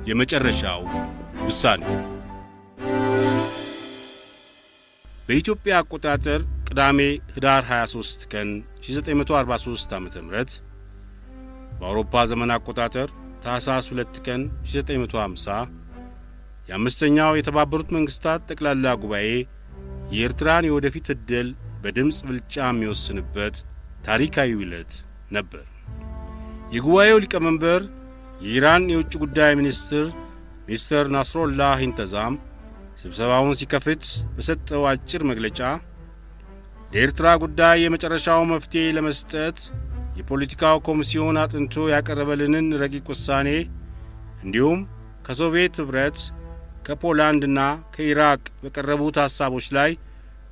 የመጨረሻው ውሳኔ በኢትዮጵያ አቆጣጠር ቅዳሜ ህዳር 23 ቀን 1943 ዓ.ም በአውሮፓ ዘመን አቆጣጠር ታህሳስ 2 ቀን 1950 የአምስተኛው የተባበሩት መንግስታት ጠቅላላ ጉባኤ የኤርትራን የወደፊት ዕድል በድምፅ ብልጫ የሚወስንበት ታሪካዊ ዕለት ነበር። የጉባኤው ሊቀመንበር የኢራን የውጭ ጉዳይ ሚኒስትር ሚስተር ናስሮላህ ኢንተዛም ስብሰባውን ሲከፍት በሰጠው አጭር መግለጫ ለኤርትራ ጉዳይ የመጨረሻው መፍትሄ ለመስጠት የፖለቲካው ኮሚሲዮን አጥንቶ ያቀረበልንን ረቂቅ ውሳኔ እንዲሁም ከሶቪየት ኅብረት ከፖላንድና ከኢራቅ በቀረቡት ሐሳቦች ላይ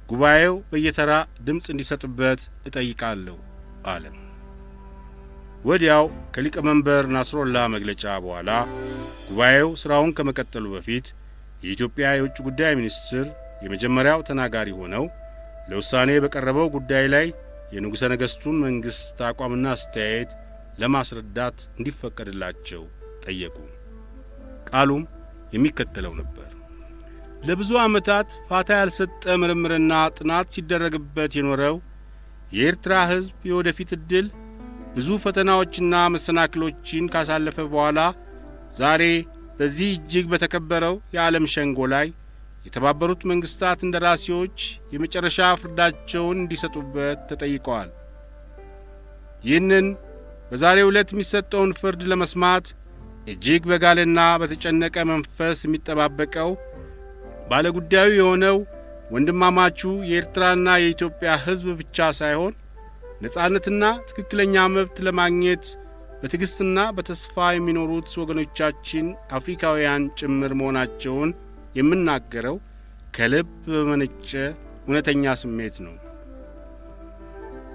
ጉባኤው በየተራ ድምፅ እንዲሰጥበት እጠይቃለሁ አለ። ወዲያው ከሊቀመንበር ናስሮላህ መግለጫ በኋላ ጉባኤው ሥራውን ከመቀጠሉ በፊት የኢትዮጵያ የውጭ ጉዳይ ሚኒስትር የመጀመሪያው ተናጋሪ ሆነው ለውሳኔ በቀረበው ጉዳይ ላይ የንጉሠ ነገሥቱን መንግሥት አቋምና አስተያየት ለማስረዳት እንዲፈቀድላቸው ጠየቁ። ቃሉም የሚከተለው ነበር። ለብዙ ዓመታት ፋታ ያልሰጠ ምርምርና ጥናት ሲደረግበት የኖረው የኤርትራ ሕዝብ የወደፊት ዕድል ብዙ ፈተናዎችና መሰናክሎችን ካሳለፈ በኋላ ዛሬ በዚህ እጅግ በተከበረው የዓለም ሸንጎ ላይ የተባበሩት መንግስታት እንደራሴዎች የመጨረሻ ፍርዳቸውን እንዲሰጡበት ተጠይቀዋል። ይህንን በዛሬው ዕለት የሚሰጠውን ፍርድ ለመስማት እጅግ በጋለና በተጨነቀ መንፈስ የሚጠባበቀው ባለጉዳዩ የሆነው ወንድማማቹ የኤርትራና የኢትዮጵያ ሕዝብ ብቻ ሳይሆን ነጻነትና ትክክለኛ መብት ለማግኘት በትዕግሥትና በተስፋ የሚኖሩት ወገኖቻችን አፍሪካውያን ጭምር መሆናቸውን የምናገረው ከልብ በመነጨ እውነተኛ ስሜት ነው።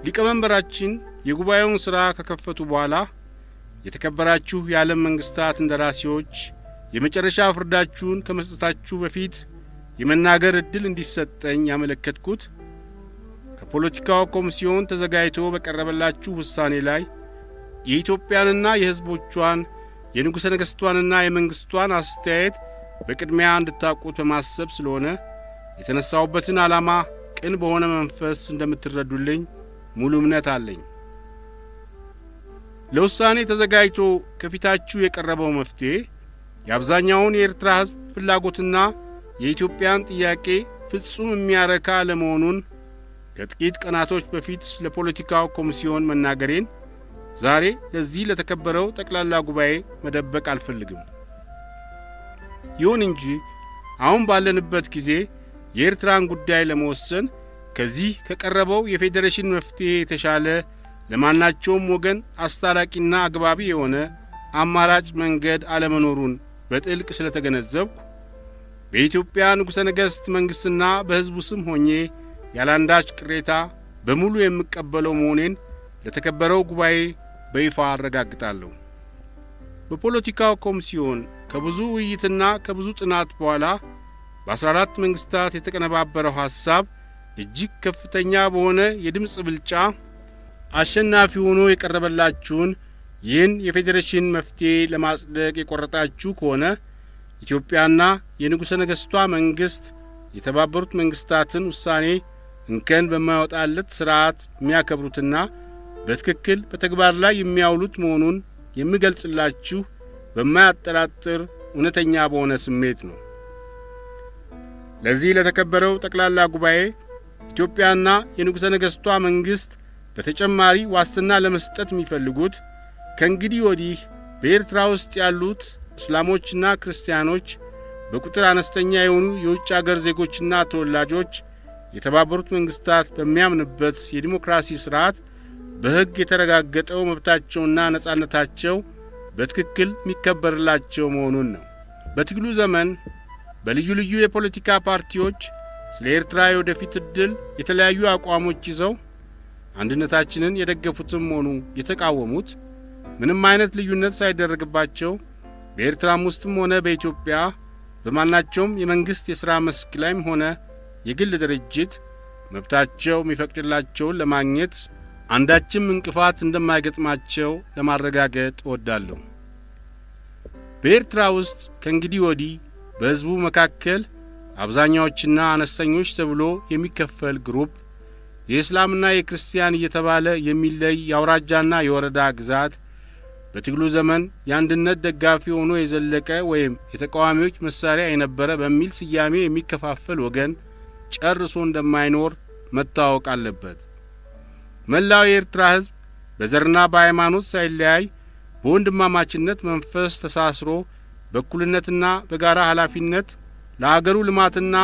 ሊቀመንበራችን የጉባኤውን ሥራ ከከፈቱ በኋላ የተከበራችሁ የዓለም መንግሥታት እንደራሴዎች የመጨረሻ ፍርዳችሁን ከመስጠታችሁ በፊት የመናገር ዕድል እንዲሰጠኝ ያመለከትኩት ከፖለቲካው ኮሚሲዮን ተዘጋጅቶ በቀረበላችሁ ውሳኔ ላይ የኢትዮጵያንና የሕዝቦቿን የንጉሠ ነገሥቷንና የመንግሥቷን አስተያየት በቅድሚያ እንድታውቁት በማሰብ ስለሆነ የተነሳውበትን ዓላማ ቅን በሆነ መንፈስ እንደምትረዱልኝ ሙሉ እምነት አለኝ። ለውሳኔ ተዘጋጅቶ ከፊታችሁ የቀረበው መፍትሔ የአብዛኛውን የኤርትራ ሕዝብ ፍላጎትና የኢትዮጵያን ጥያቄ ፍጹም የሚያረካ ለመሆኑን ከጥቂት ቀናቶች በፊት ለፖለቲካው ኮሚሲዮን መናገሬን ዛሬ ለዚህ ለተከበረው ጠቅላላ ጉባኤ መደበቅ አልፈልግም። ይሁን እንጂ አሁን ባለንበት ጊዜ የኤርትራን ጉዳይ ለመወሰን ከዚህ ከቀረበው የፌዴሬሽን መፍትሔ የተሻለ ለማናቸውም ወገን አስታራቂና አግባቢ የሆነ አማራጭ መንገድ አለመኖሩን በጥልቅ ስለተገነዘብኩ በኢትዮጵያ ንጉሠ ነገሥት መንግሥትና በሕዝቡ ስም ሆኜ ያላንዳች ቅሬታ በሙሉ የምቀበለው መሆኔን ለተከበረው ጉባኤ በይፋ አረጋግጣለሁ። በፖለቲካው ኮሚሲዮን ከብዙ ውይይትና ከብዙ ጥናት በኋላ በ14 መንግሥታት የተቀነባበረው ሐሳብ እጅግ ከፍተኛ በሆነ የድምፅ ብልጫ አሸናፊ ሆኖ የቀረበላችሁን ይህን የፌዴሬሽን መፍትሔ ለማጽደቅ የቈረጣችሁ ከሆነ ኢትዮጵያና የንጉሠ ነገሥቷ መንግሥት የተባበሩት መንግሥታትን ውሳኔ እንከን በማይወጣለት ሥርዓት የሚያከብሩትና በትክክል በተግባር ላይ የሚያውሉት መሆኑን የምገልጽላችሁ በማያጠራጥር እውነተኛ በሆነ ስሜት ነው። ለዚህ ለተከበረው ጠቅላላ ጉባኤ ኢትዮጵያና የንጉሠ ነገሥቷ መንግሥት በተጨማሪ ዋስትና ለመስጠት የሚፈልጉት ከእንግዲህ ወዲህ በኤርትራ ውስጥ ያሉት እስላሞችና ክርስቲያኖች በቁጥር አነስተኛ የሆኑ የውጭ አገር ዜጎችና ተወላጆች የተባበሩት መንግሥታት በሚያምንበት የዲሞክራሲ ሥርዓት በሕግ የተረጋገጠው መብታቸውና ነጻነታቸው በትክክል የሚከበርላቸው መሆኑን ነው። በትግሉ ዘመን በልዩ ልዩ የፖለቲካ ፓርቲዎች ስለ ኤርትራ የወደፊት ዕድል የተለያዩ አቋሞች ይዘው አንድነታችንን የደገፉትም ሆኑ የተቃወሙት ምንም አይነት ልዩነት ሳይደረግባቸው በኤርትራም ውስጥም ሆነ በኢትዮጵያ በማናቸውም የመንግሥት የሥራ መስክ ላይም ሆነ የግል ድርጅት መብታቸው የሚፈቅድላቸውን ለማግኘት አንዳችም እንቅፋት እንደማይገጥማቸው ለማረጋገጥ እወዳለሁ። በኤርትራ ውስጥ ከእንግዲህ ወዲህ በሕዝቡ መካከል አብዛኛዎችና አነስተኞች ተብሎ የሚከፈል ግሩፕ የእስላምና የክርስቲያን እየተባለ የሚለይ የአውራጃና የወረዳ ግዛት በትግሉ ዘመን የአንድነት ደጋፊ ሆኖ የዘለቀ ወይም የተቃዋሚዎች መሳሪያ የነበረ በሚል ስያሜ የሚከፋፈል ወገን ጨርሶ እንደማይኖር መታወቅ አለበት። መላው የኤርትራ ሕዝብ በዘርና በሃይማኖት ሳይለያይ በወንድማማችነት መንፈስ ተሳስሮ በእኩልነትና በጋራ ኃላፊነት ለአገሩ ልማትና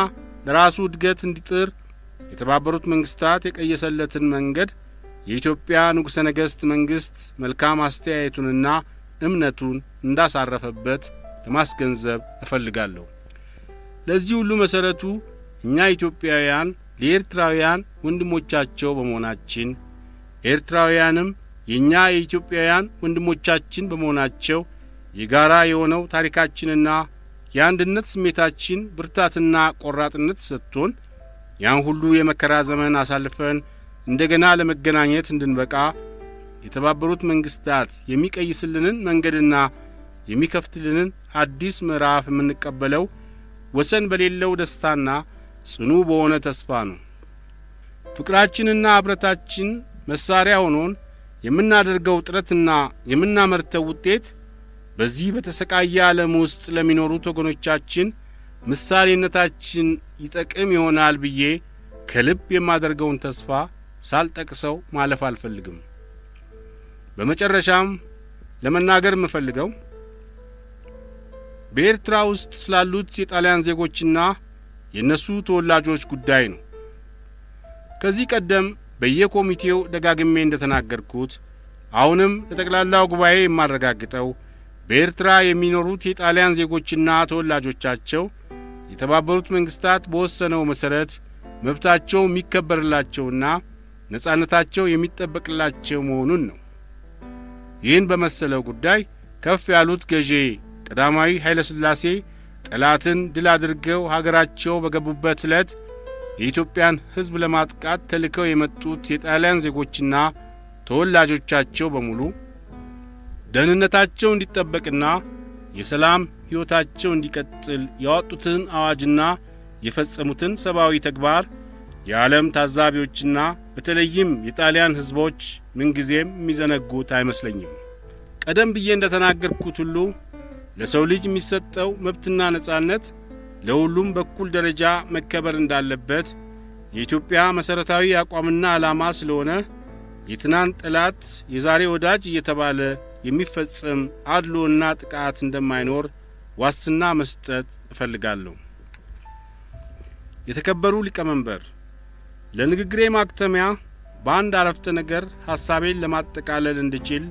ለራሱ እድገት እንዲጥር የተባበሩት መንግስታት የቀየሰለትን መንገድ የኢትዮጵያ ንጉሠ ነገሥት መንግስት መልካም አስተያየቱንና እምነቱን እንዳሳረፈበት ለማስገንዘብ እፈልጋለሁ። ለዚህ ሁሉ መሰረቱ እኛ ኢትዮጵያውያን ለኤርትራውያን ወንድሞቻቸው በመሆናችን ኤርትራውያንም የኛ የኢትዮጵያውያን ወንድሞቻችን በመሆናቸው የጋራ የሆነው ታሪካችንና የአንድነት ስሜታችን ብርታትና ቆራጥነት ሰጥቶን ያን ሁሉ የመከራ ዘመን አሳልፈን እንደገና ለመገናኘት እንድንበቃ የተባበሩት መንግስታት የሚቀይስልንን መንገድና የሚከፍትልንን አዲስ ምዕራፍ የምንቀበለው ወሰን በሌለው ደስታና ጽኑ በሆነ ተስፋ ነው። ፍቅራችንና አብረታችን መሳሪያ ሆኖን የምናደርገው ጥረትና የምናመርተው ውጤት በዚህ በተሰቃየ ዓለም ውስጥ ለሚኖሩት ወገኖቻችን ምሳሌነታችን ይጠቅም ይሆናል ብዬ ከልብ የማደርገውን ተስፋ ሳልጠቅሰው ማለፍ አልፈልግም። በመጨረሻም ለመናገር የምፈልገው በኤርትራ ውስጥ ስላሉት የጣሊያን ዜጎችና የነሱ ተወላጆች ጉዳይ ነው። ከዚህ ቀደም በየኮሚቴው ደጋግሜ እንደተናገርኩት አሁንም ለጠቅላላው ጉባኤ የማረጋግጠው በኤርትራ የሚኖሩት የጣሊያን ዜጎችና ተወላጆቻቸው የተባበሩት መንግስታት በወሰነው መሰረት መብታቸው የሚከበርላቸውና ነጻነታቸው የሚጠበቅላቸው መሆኑን ነው። ይህን በመሰለው ጉዳይ ከፍ ያሉት ገዢ ቀዳማዊ ኃይለ ሥላሴ ጠላትን ድል አድርገው ሀገራቸው በገቡበት ዕለት የኢትዮጵያን ሕዝብ ለማጥቃት ተልከው የመጡት የጣሊያን ዜጎችና ተወላጆቻቸው በሙሉ ደህንነታቸው እንዲጠበቅና የሰላም ሕይወታቸው እንዲቀጥል ያወጡትን አዋጅና የፈጸሙትን ሰብአዊ ተግባር የዓለም ታዛቢዎችና በተለይም የጣሊያን ሕዝቦች ምንጊዜም የሚዘነጉት አይመስለኝም። ቀደም ብዬ እንደተናገርኩት ሁሉ ለሰው ልጅ የሚሰጠው መብትና ነጻነት ለሁሉም በኩል ደረጃ መከበር እንዳለበት የኢትዮጵያ መሠረታዊ አቋምና ዓላማ ስለሆነ የትናንት ጠላት የዛሬ ወዳጅ እየተባለ የሚፈጸም አድሎና ጥቃት እንደማይኖር ዋስትና መስጠት እፈልጋለሁ። የተከበሩ ሊቀመንበር፣ ለንግግሬ ማክተሚያ በአንድ አረፍተ ነገር ሐሳቤን ለማጠቃለል እንድችል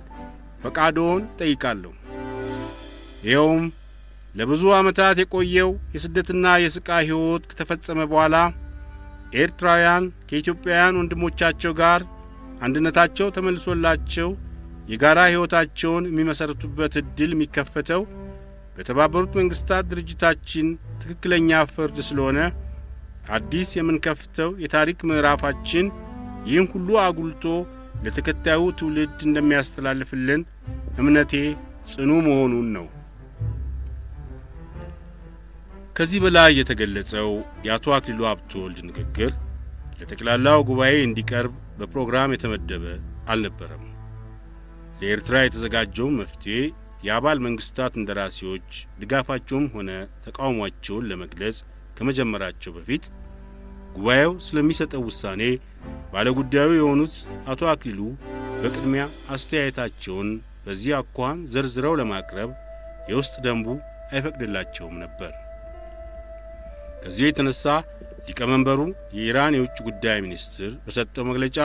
ፈቃዶን ጠይቃለሁ። ይኸውም ለብዙ ዓመታት የቆየው የስደትና የስቃይ ሕይወት ከተፈጸመ በኋላ ኤርትራውያን ከኢትዮጵያውያን ወንድሞቻቸው ጋር አንድነታቸው ተመልሶላቸው የጋራ ሕይወታቸውን የሚመሰርቱበት ዕድል የሚከፈተው በተባበሩት መንግስታት ድርጅታችን ትክክለኛ ፍርድ ስለሆነ አዲስ የምንከፍተው የታሪክ ምዕራፋችን ይህን ሁሉ አጉልቶ ለተከታዩ ትውልድ እንደሚያስተላልፍልን እምነቴ ጽኑ መሆኑን ነው። ከዚህ በላይ የተገለጸው የአቶ አክሊሉ ሀብተወልድ ንግግር ለጠቅላላው ጉባኤ እንዲቀርብ በፕሮግራም የተመደበ አልነበረም። ለኤርትራ የተዘጋጀው መፍትሄ የአባል መንግስታት እንደራሴዎች ድጋፋቸውም ሆነ ተቃውሟቸውን ለመግለጽ ከመጀመራቸው በፊት ጉባኤው ስለሚሰጠው ውሳኔ ባለጉዳዩ የሆኑት አቶ አክሊሉ በቅድሚያ አስተያየታቸውን በዚህ አኳኋን ዘርዝረው ለማቅረብ የውስጥ ደንቡ አይፈቅድላቸውም ነበር። ከዚህ የተነሳ ሊቀመንበሩ የኢራን የውጭ ጉዳይ ሚኒስትር በሰጠው መግለጫ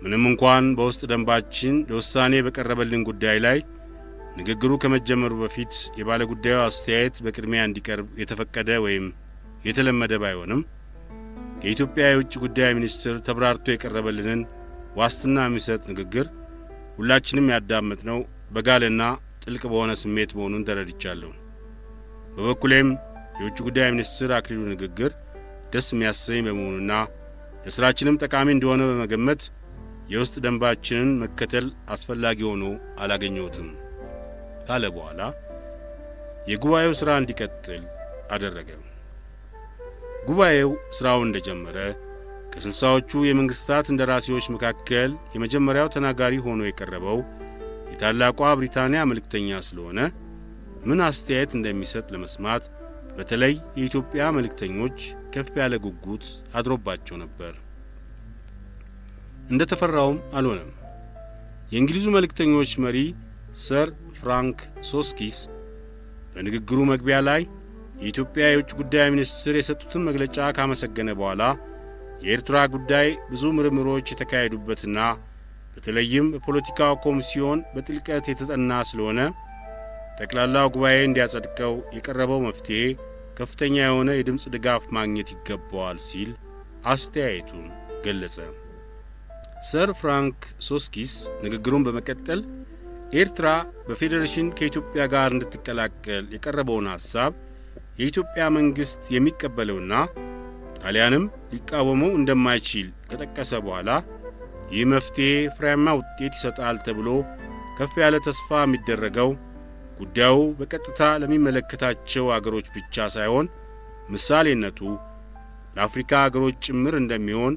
ምንም እንኳን በውስጥ ደንባችን ለውሳኔ በቀረበልን ጉዳይ ላይ ንግግሩ ከመጀመሩ በፊት የባለ ጉዳዩ አስተያየት በቅድሚያ እንዲቀርብ የተፈቀደ ወይም የተለመደ ባይሆንም የኢትዮጵያ የውጭ ጉዳይ ሚኒስትር ተብራርቶ የቀረበልንን ዋስትና የሚሰጥ ንግግር ሁላችንም ያዳመጥነው በጋለና ጥልቅ በሆነ ስሜት መሆኑን ተረድቻለሁ። በበኩሌም የውጭ ጉዳይ ሚኒስትር አክሊሉ ንግግር ደስ የሚያሰኝ በመሆኑና ለስራችንም ጠቃሚ እንደሆነ በመገመት የውስጥ ደንባችንን መከተል አስፈላጊ ሆኖ አላገኘሁትም ካለ በኋላ የጉባኤው ሥራ እንዲቀጥል አደረገ። ጉባኤው ሥራውን እንደጀመረ ከ60ዎቹ የመንግሥታት እንደራሴዎች መካከል የመጀመሪያው ተናጋሪ ሆኖ የቀረበው የታላቋ ብሪታንያ መልእክተኛ ስለሆነ ምን አስተያየት እንደሚሰጥ ለመስማት በተለይ የኢትዮጵያ መልእክተኞች ከፍ ያለ ጉጉት አድሮባቸው ነበር። እንደ ተፈራውም አልሆነም። የእንግሊዙ መልእክተኞች መሪ ሰር ፍራንክ ሶስኪስ በንግግሩ መግቢያ ላይ የኢትዮጵያ የውጭ ጉዳይ ሚኒስትር የሰጡትን መግለጫ ካመሰገነ በኋላ የኤርትራ ጉዳይ ብዙ ምርምሮች የተካሄዱበትና በተለይም በፖለቲካው ኮሚሲዮን በጥልቀት የተጠና ስለሆነ ጠቅላላው ጉባኤ እንዲያጸድቀው የቀረበው መፍትሔ ከፍተኛ የሆነ የድምፅ ድጋፍ ማግኘት ይገባዋል ሲል አስተያየቱን ገለጸ። ሰር ፍራንክ ሶስኪስ ንግግሩን በመቀጠል ኤርትራ በፌዴሬሽን ከኢትዮጵያ ጋር እንድትቀላቀል የቀረበውን ሐሳብ የኢትዮጵያ መንግሥት የሚቀበለውና ጣሊያንም ሊቃወመው እንደማይችል ከጠቀሰ በኋላ ይህ መፍትሔ ፍሬያማ ውጤት ይሰጣል ተብሎ ከፍ ያለ ተስፋ የሚደረገው ጉዳዩ በቀጥታ ለሚመለከታቸው አገሮች ብቻ ሳይሆን ምሳሌነቱ ለአፍሪካ አገሮች ጭምር እንደሚሆን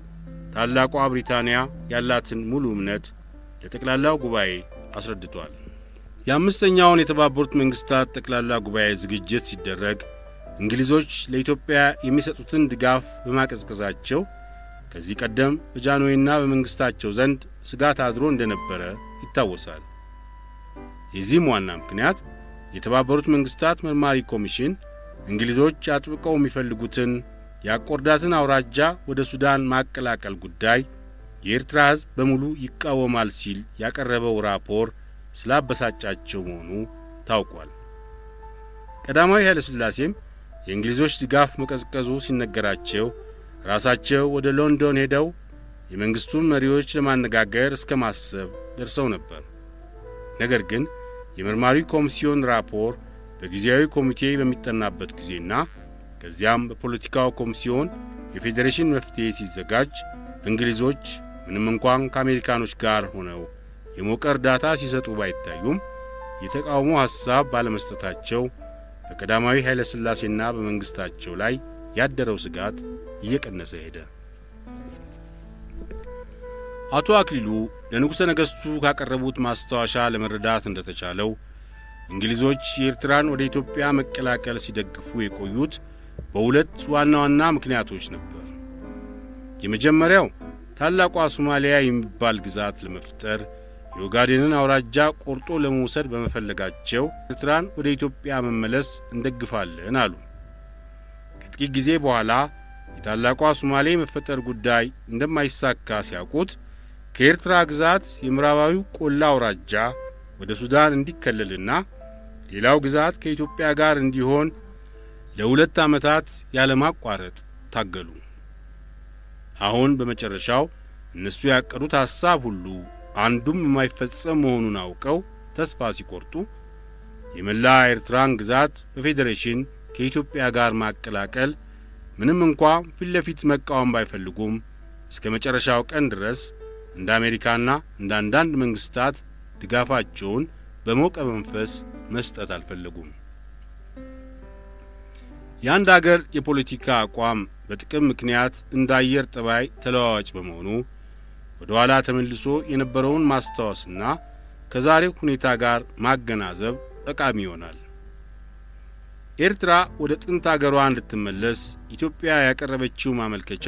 ታላቋ ብሪታንያ ያላትን ሙሉ እምነት ለጠቅላላው ጉባኤ አስረድቷል። የአምስተኛውን የተባበሩት መንግሥታት ጠቅላላ ጉባኤ ዝግጅት ሲደረግ እንግሊዞች ለኢትዮጵያ የሚሰጡትን ድጋፍ በማቀዝቀዛቸው ከዚህ ቀደም በጃንሆይና በመንግሥታቸው ዘንድ ስጋት አድሮ እንደነበረ ይታወሳል። የዚህም ዋና ምክንያት የተባበሩት መንግሥታት መርማሪ ኮሚሽን እንግሊዞች አጥብቀው የሚፈልጉትን የአቆርዳትን አውራጃ ወደ ሱዳን ማቀላቀል ጉዳይ የኤርትራ ሕዝብ በሙሉ ይቃወማል ሲል ያቀረበው ራፖር ስላበሳጫቸው መሆኑ ታውቋል። ቀዳማዊ ኃይለ ሥላሴም የእንግሊዞች ድጋፍ መቀዝቀዙ ሲነገራቸው ራሳቸው ወደ ሎንዶን ሄደው የመንግሥቱን መሪዎች ለማነጋገር እስከ ማሰብ ደርሰው ነበር። ነገር ግን የመርማሪ ኮሚሲዮን ራፖር በጊዜያዊ ኮሚቴ በሚጠናበት ጊዜና ከዚያም በፖለቲካው ኮሚሲዮን የፌዴሬሽን መፍትሔ ሲዘጋጅ እንግሊዞች ምንም እንኳን ከአሜሪካኖች ጋር ሆነው የሞቀ እርዳታ ሲሰጡ ባይታዩም የተቃውሞ ሐሳብ ባለመስጠታቸው በቀዳማዊ ኃይለ ሥላሴና በመንግሥታቸው ላይ ያደረው ስጋት እየቀነሰ ሄደ። አቶ አክሊሉ ለንጉሠ ነገሥቱ ካቀረቡት ማስታወሻ ለመረዳት እንደተቻለው እንግሊዞች የኤርትራን ወደ ኢትዮጵያ መቀላቀል ሲደግፉ የቆዩት በሁለት ዋና ዋና ምክንያቶች ነበር። የመጀመሪያው ታላቋ ሶማሊያ የሚባል ግዛት ለመፍጠር የኦጋዴንን አውራጃ ቆርጦ ለመውሰድ በመፈለጋቸው ኤርትራን ወደ ኢትዮጵያ መመለስ እንደግፋለን አሉ። ከጥቂት ጊዜ በኋላ የታላቋ ሶማሌ መፈጠር ጉዳይ እንደማይሳካ ሲያውቁት ከኤርትራ ግዛት የምዕራባዊው ቆላ አውራጃ ወደ ሱዳን እንዲከለልና ሌላው ግዛት ከኢትዮጵያ ጋር እንዲሆን ለሁለት ዓመታት ያለማቋረጥ ታገሉ። አሁን በመጨረሻው እነሱ ያቀዱት ሐሳብ ሁሉ አንዱም የማይፈጸም መሆኑን አውቀው ተስፋ ሲቆርጡ የመላ ኤርትራን ግዛት በፌዴሬሽን ከኢትዮጵያ ጋር ማቀላቀል ምንም እንኳ ፊት ለፊት መቃወም ባይፈልጉም እስከ መጨረሻው ቀን ድረስ እንደ አሜሪካና እንደ አንዳንድ መንግሥታት ድጋፋቸውን በሞቀ መንፈስ መስጠት አልፈለጉም። የአንድ አገር የፖለቲካ አቋም በጥቅም ምክንያት እንደ አየር ጠባይ ተለዋዋጭ በመሆኑ ወደ ኋላ ተመልሶ የነበረውን ማስታወስና ከዛሬው ሁኔታ ጋር ማገናዘብ ጠቃሚ ይሆናል። ኤርትራ ወደ ጥንት አገሯ እንድትመለስ ኢትዮጵያ ያቀረበችው ማመልከቻ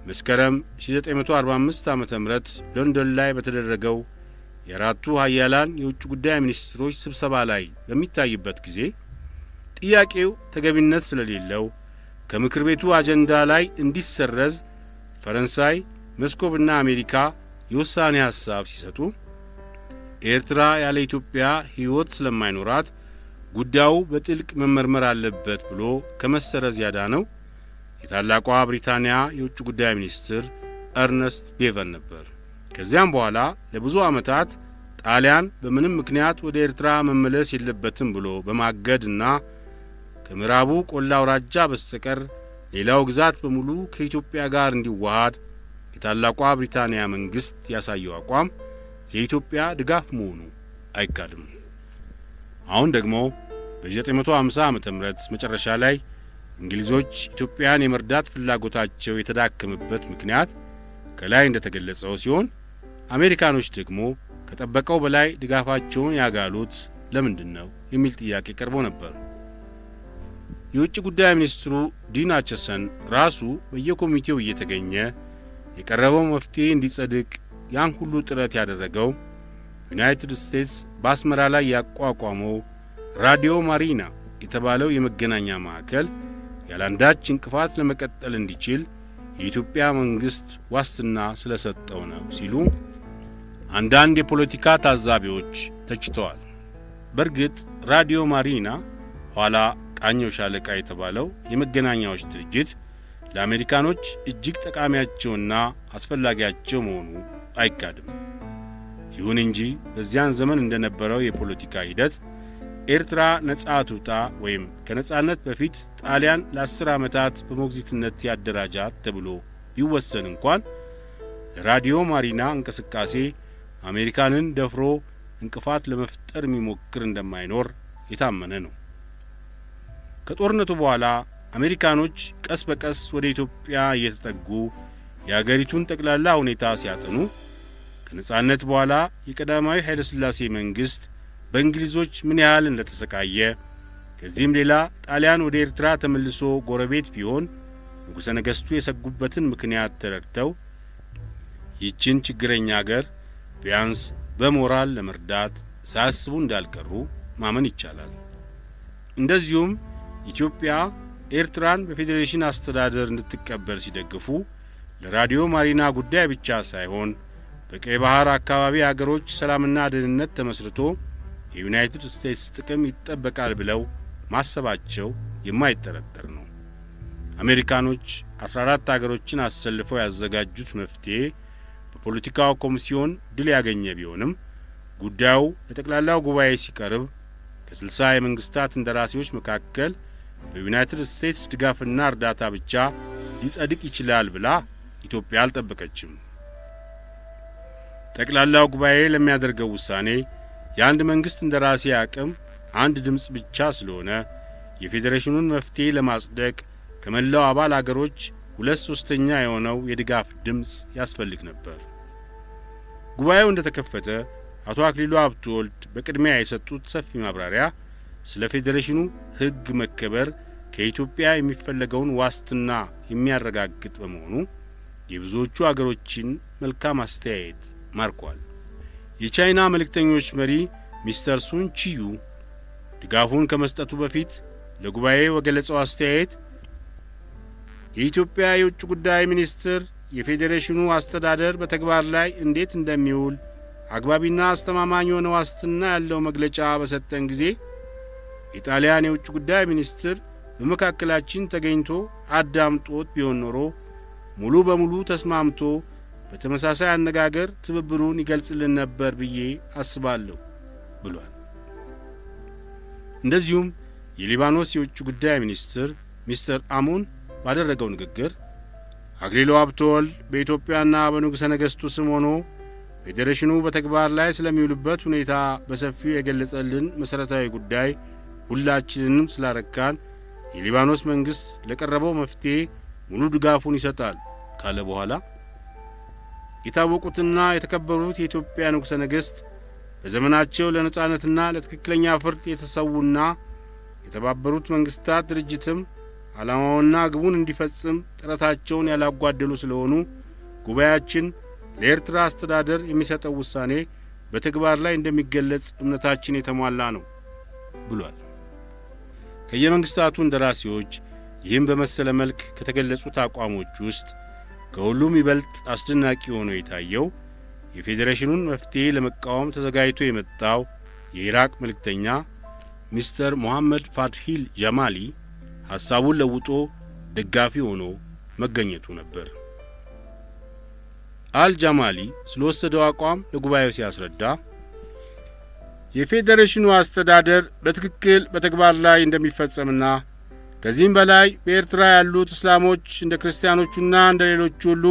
መስከረም 1945 ዓ.ም ሎንዶን ላይ በተደረገው የአራቱ ኃያላን የውጭ ጉዳይ ሚኒስትሮች ስብሰባ ላይ በሚታይበት ጊዜ ጥያቄው ተገቢነት ስለሌለው ከምክር ቤቱ አጀንዳ ላይ እንዲሰረዝ ፈረንሳይ፣ መስኮብና አሜሪካ የውሳኔ ሐሳብ ሲሰጡ ኤርትራ ያለ ኢትዮጵያ ሕይወት ስለማይኖራት ጉዳዩ በጥልቅ መመርመር አለበት ብሎ ከመሰረዝ ያዳነው የታላቋ ብሪታንያ የውጭ ጉዳይ ሚኒስትር ኤርነስት ቤቨን ነበር። ከዚያም በኋላ ለብዙ ዓመታት ጣሊያን በምንም ምክንያት ወደ ኤርትራ መመለስ የለበትም ብሎ በማገድና ከምዕራቡ ቆላ አውራጃ በስተቀር ሌላው ግዛት በሙሉ ከኢትዮጵያ ጋር እንዲዋሃድ የታላቋ ብሪታንያ መንግሥት ያሳየው አቋም ለኢትዮጵያ ድጋፍ መሆኑ አይካድም። አሁን ደግሞ በ1950 ዓመተ ምህረት መጨረሻ ላይ እንግሊዞች ኢትዮጵያን የመርዳት ፍላጎታቸው የተዳከመበት ምክንያት ከላይ እንደተገለጸው ሲሆን አሜሪካኖች ደግሞ ከጠበቀው በላይ ድጋፋቸውን ያጋሉት ለምንድነው የሚል ጥያቄ ቀርቦ ነበር። የውጭ ጉዳይ ሚኒስትሩ ዲን አቸሰን ራሱ በየኮሚቴው እየተገኘ የቀረበው መፍትሄ እንዲጸድቅ ያን ሁሉ ጥረት ያደረገው ዩናይትድ ስቴትስ በአስመራ ላይ ያቋቋመው ራዲዮ ማሪና የተባለው የመገናኛ ማዕከል ያላንዳች እንቅፋት ለመቀጠል እንዲችል የኢትዮጵያ መንግስት ዋስትና ስለሰጠው ነው ሲሉ አንዳንድ የፖለቲካ ታዛቢዎች ተችተዋል። በእርግጥ ራዲዮ ማሪና ኋላ ቃኘው ሻለቃ የተባለው የመገናኛዎች ድርጅት ለአሜሪካኖች እጅግ ጠቃሚያቸውና አስፈላጊያቸው መሆኑ አይካድም። ይሁን እንጂ በዚያን ዘመን እንደነበረው የፖለቲካ ሂደት ኤርትራ ነጻ ትውጣ ወይም ከነጻነት በፊት ጣሊያን ለ10 ዓመታት በሞግዚትነት ያደራጃት ተብሎ ቢወሰን እንኳን ለራዲዮ ማሪና እንቅስቃሴ አሜሪካንን ደፍሮ እንቅፋት ለመፍጠር የሚሞክር እንደማይኖር የታመነ ነው። ከጦርነቱ በኋላ አሜሪካኖች ቀስ በቀስ ወደ ኢትዮጵያ እየተጠጉ የአገሪቱን ጠቅላላ ሁኔታ ሲያጠኑ ከነጻነት በኋላ የቀዳማዊ ኃይለ ሥላሴ መንግስት በእንግሊዞች ምን ያህል እንደተሰቃየ ከዚህም ሌላ ጣሊያን ወደ ኤርትራ ተመልሶ ጎረቤት ቢሆን ንጉሠ ነገሥቱ የሰጉበትን ምክንያት ተረድተው ይህችን ችግረኛ አገር ቢያንስ በሞራል ለመርዳት ሳያስቡ እንዳልቀሩ ማመን ይቻላል። እንደዚሁም ኢትዮጵያ ኤርትራን በፌዴሬሽን አስተዳደር እንድትቀበል ሲደግፉ ለራዲዮ ማሪና ጉዳይ ብቻ ሳይሆን በቀይ ባህር አካባቢ አገሮች ሰላምና ደህንነት ተመስርቶ የዩናይትድ ስቴትስ ጥቅም ይጠበቃል ብለው ማሰባቸው የማይጠረጠር ነው። አሜሪካኖች 14 አገሮችን አሰልፈው ያዘጋጁት መፍትሄ በፖለቲካው ኮሚሲዮን ድል ያገኘ ቢሆንም ጉዳዩ ለጠቅላላው ጉባኤ ሲቀርብ ከ60 የመንግስታት እንደራሴዎች መካከል በዩናይትድ ስቴትስ ድጋፍና እርዳታ ብቻ ሊጸድቅ ይችላል ብላ ኢትዮጵያ አልጠበቀችም። ጠቅላላው ጉባኤ ለሚያደርገው ውሳኔ የአንድ መንግስት እንደራሴ አቅም አንድ ድምፅ ብቻ ስለሆነ የፌዴሬሽኑን መፍትሄ ለማጽደቅ ከመላው አባል አገሮች 2/3 የሆነው የድጋፍ ድምፅ ያስፈልግ ነበር። ጉባኤው እንደተከፈተ አቶ አክሊሉ ሀብተወልድ በቅድሚያ የሰጡት ሰፊ ማብራሪያ ስለ ፌዴሬሽኑ ሕግ መከበር ከኢትዮጵያ የሚፈለገውን ዋስትና የሚያረጋግጥ በመሆኑ የብዙዎቹ አገሮችን መልካም አስተያየት ማርኳል። የቻይና መልእክተኞች መሪ ሚስተር ሱን ቺዩ ድጋፉን ከመስጠቱ በፊት ለጉባኤ በገለጸው አስተያየት የኢትዮጵያ የውጭ ጉዳይ ሚኒስትር የፌዴሬሽኑ አስተዳደር በተግባር ላይ እንዴት እንደሚውል አግባቢና አስተማማኝ የሆነ ዋስትና ያለው መግለጫ በሰጠን ጊዜ የጣሊያን የውጭ ጉዳይ ሚኒስትር በመካከላችን ተገኝቶ አዳምጦት ቢሆን ኖሮ ሙሉ በሙሉ ተስማምቶ በተመሳሳይ አነጋገር ትብብሩን ይገልጽልን ነበር ብዬ አስባለሁ ብሏል። እንደዚሁም የሊባኖስ የውጭ ጉዳይ ሚኒስትር ሚስተር አሙን ባደረገው ንግግር አክሊሉ ሀብተወልድ በኢትዮጵያና በንጉሠ ነገሥቱ ስም ሆኖ ፌዴሬሽኑ በተግባር ላይ ስለሚውልበት ሁኔታ በሰፊው የገለጸልን መሠረታዊ ጉዳይ ሁላችንንም ስላረካን የሊባኖስ መንግሥት ለቀረበው መፍትሄ ሙሉ ድጋፉን ይሰጣል ካለ በኋላ የታወቁትና የተከበሩት የኢትዮጵያ ንጉሠ ነገሥት በዘመናቸው ለነጻነትና ለትክክለኛ ፍርድ የተሰዉና የተባበሩት መንግሥታት ድርጅትም ዓላማውና ግቡን እንዲፈጽም ጥረታቸውን ያላጓደሉ ስለሆኑ ጉባኤያችን ለኤርትራ አስተዳደር የሚሰጠው ውሳኔ በተግባር ላይ እንደሚገለጽ እምነታችን የተሟላ ነው ብሏል። ከየመንግስታቱ እንደራሴዎች ይህም በመሰለ መልክ ከተገለጹት አቋሞች ውስጥ ከሁሉም ይበልጥ አስደናቂ ሆኖ የታየው የፌዴሬሽኑን መፍትሄ ለመቃወም ተዘጋጅቶ የመጣው የኢራቅ መልእክተኛ ሚስተር ሙሐመድ ፋትሂል ጀማሊ ሐሳቡን ለውጦ ደጋፊ ሆኖ መገኘቱ ነበር። አልጃማሊ ስለወሰደው አቋም ለጉባኤው ሲያስረዳ የፌዴሬሽኑ አስተዳደር በትክክል በተግባር ላይ እንደሚፈጸምና ከዚህም በላይ በኤርትራ ያሉት እስላሞች እንደ ክርስቲያኖቹና እንደ ሌሎች ሁሉ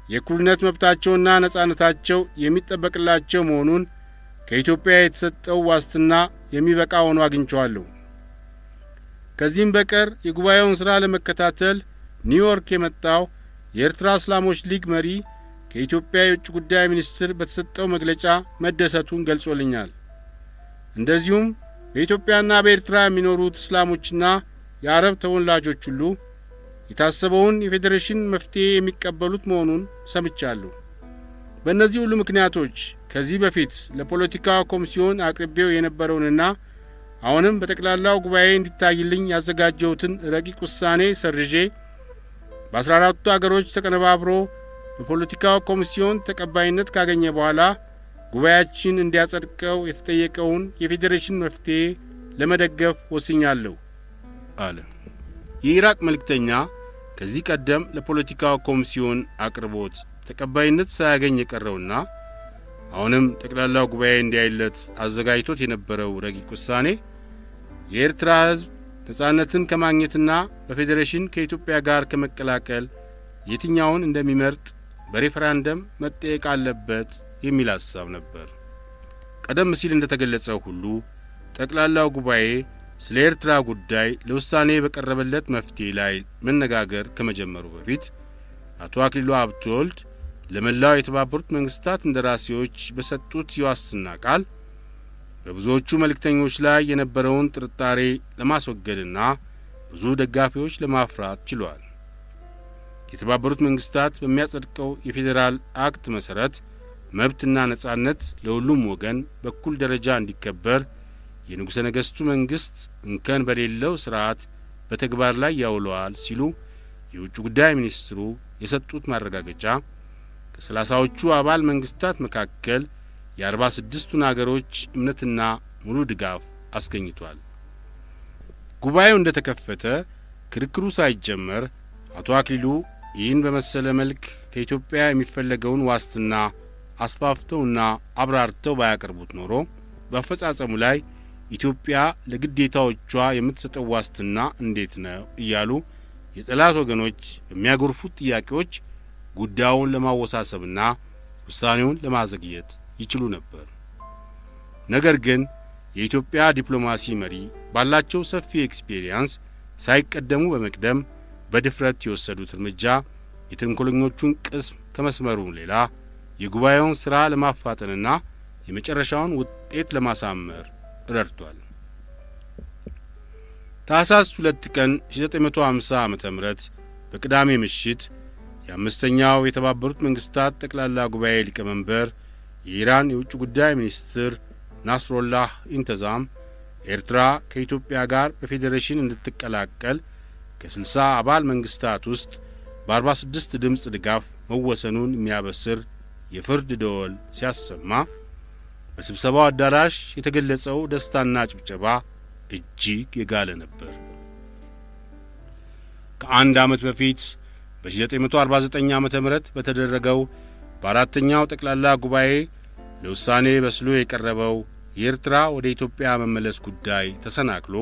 የእኩልነት መብታቸውና ነጻነታቸው የሚጠበቅላቸው መሆኑን ከኢትዮጵያ የተሰጠው ዋስትና የሚበቃ ሆኖ አግኝቼዋለሁ ከዚህም በቀር የጉባኤውን ሥራ ለመከታተል ኒውዮርክ የመጣው የኤርትራ እስላሞች ሊግ መሪ ከኢትዮጵያ የውጭ ጉዳይ ሚኒስትር በተሰጠው መግለጫ መደሰቱን ገልጾልኛል። እንደዚሁም በኢትዮጵያና በኤርትራ የሚኖሩት እስላሞችና የአረብ ተወላጆች ሁሉ የታሰበውን የፌዴሬሽን መፍትሄ የሚቀበሉት መሆኑን ሰምቻለሁ። በእነዚህ ሁሉ ምክንያቶች ከዚህ በፊት ለፖለቲካ ኮሚሲዮን አቅርቤው የነበረውንና አሁንም በጠቅላላው ጉባኤ እንዲታይልኝ ያዘጋጀሁትን ረቂቅ ውሳኔ ሰርዤ በ14ቱ አገሮች ተቀነባብሮ በፖለቲካው ኮሚሲዮን ተቀባይነት ካገኘ በኋላ ጉባኤያችን እንዲያጸድቀው የተጠየቀውን የፌዴሬሽን መፍትሄ ለመደገፍ ወስኛለሁ አለ። የኢራቅ መልእክተኛ ከዚህ ቀደም ለፖለቲካው ኮሚሲዮን አቅርቦት ተቀባይነት ሳያገኝ የቀረውና አሁንም ጠቅላላው ጉባኤ እንዲያይለት አዘጋጅቶት የነበረው ረቂቅ ውሳኔ የኤርትራ ሕዝብ ነጻነትን ከማግኘትና በፌዴሬሽን ከኢትዮጵያ ጋር ከመቀላቀል የትኛውን እንደሚመርጥ በሬፈራንደም መጠየቅ አለበት የሚል ሐሳብ ነበር። ቀደም ሲል እንደተገለጸው ሁሉ ጠቅላላው ጉባኤ ስለ ኤርትራ ጉዳይ ለውሳኔ በቀረበለት መፍትሄ ላይ መነጋገር ከመጀመሩ በፊት አቶ አክሊሉ ሀብተወልድ ለመላው የተባበሩት መንግስታት እንደራሴዎች በሰጡት የዋስትና ቃል በብዙዎቹ መልእክተኞች ላይ የነበረውን ጥርጣሬ ለማስወገድና ብዙ ደጋፊዎች ለማፍራት ችሏል። የተባበሩት መንግስታት በሚያጸድቀው የፌዴራል አክት መሠረት መብትና ነጻነት ለሁሉም ወገን በኩል ደረጃ እንዲከበር የንጉሠ ነገሥቱ መንግሥት እንከን በሌለው ሥርዓት በተግባር ላይ ያውለዋል ሲሉ የውጭ ጉዳይ ሚኒስትሩ የሰጡት ማረጋገጫ ከ30ዎቹ አባል መንግስታት መካከል የ46ቱን አገሮች እምነትና ሙሉ ድጋፍ አስገኝቷል። ጉባኤው እንደተከፈተ ክርክሩ ሳይጀመር አቶ አክሊሉ ይህን በመሰለ መልክ ከኢትዮጵያ የሚፈለገውን ዋስትና አስፋፍተውና አብራርተው ባያቀርቡት ኖሮ በአፈጻጸሙ ላይ ኢትዮጵያ ለግዴታዎቿ የምትሰጠው ዋስትና እንዴት ነው እያሉ የጠላት ወገኖች በሚያጎርፉት ጥያቄዎች ጉዳዩን ለማወሳሰብና ውሳኔውን ለማዘግየት ይችሉ ነበር። ነገር ግን የኢትዮጵያ ዲፕሎማሲ መሪ ባላቸው ሰፊ ኤክስፔሪየንስ ሳይቀደሙ በመቅደም በድፍረት የወሰዱት እርምጃ የተንኮለኞቹን ቅስም ከመስመሩ ሌላ የጉባኤውን ሥራ ለማፋጠንና የመጨረሻውን ውጤት ለማሳመር ረድቷል። ታኅሳስ 2 ቀን 1950 ዓ.ም በቅዳሜ ምሽት የአምስተኛው የተባበሩት መንግስታት ጠቅላላ ጉባኤ ሊቀመንበር የኢራን የውጭ ጉዳይ ሚኒስትር ናስሮላህ ኢንተዛም ኤርትራ ከኢትዮጵያ ጋር በፌዴሬሽን እንድትቀላቀል ከ60 አባል መንግስታት ውስጥ በ46 ድምፅ ድጋፍ መወሰኑን የሚያበስር የፍርድ ደወል ሲያሰማ በስብሰባው አዳራሽ የተገለጸው ደስታና ጭብጨባ እጅግ የጋለ ነበር። ከአንድ ዓመት በፊት በ1949 ዓመተ ምህረት በተደረገው በአራተኛው ጠቅላላ ጉባኤ ለውሳኔ በስሎ የቀረበው የኤርትራ ወደ ኢትዮጵያ መመለስ ጉዳይ ተሰናክሎ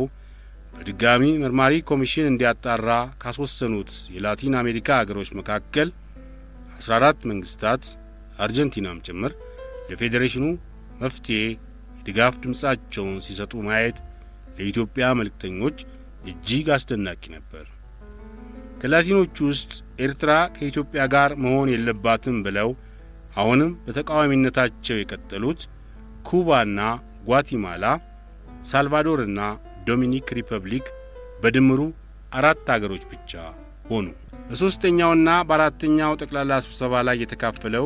በድጋሚ መርማሪ ኮሚሽን እንዲያጣራ ካስወሰኑት የላቲን አሜሪካ አገሮች መካከል 14 መንግስታት አርጀንቲናም ጭምር ለፌዴሬሽኑ መፍትሄ የድጋፍ ድምፃቸውን ሲሰጡ ማየት ለኢትዮጵያ መልእክተኞች እጅግ አስደናቂ ነበር። ከላቲኖቹ ውስጥ ኤርትራ ከኢትዮጵያ ጋር መሆን የለባትም ብለው አሁንም በተቃዋሚነታቸው የቀጠሉት ኩባና ጓቲማላ፣ ሳልቫዶርና ዶሚኒክ ሪፐብሊክ በድምሩ 4 አገሮች ብቻ ሆኑ። በሦስተኛውና በአራተኛው ጠቅላላ ስብሰባ ላይ የተካፈለው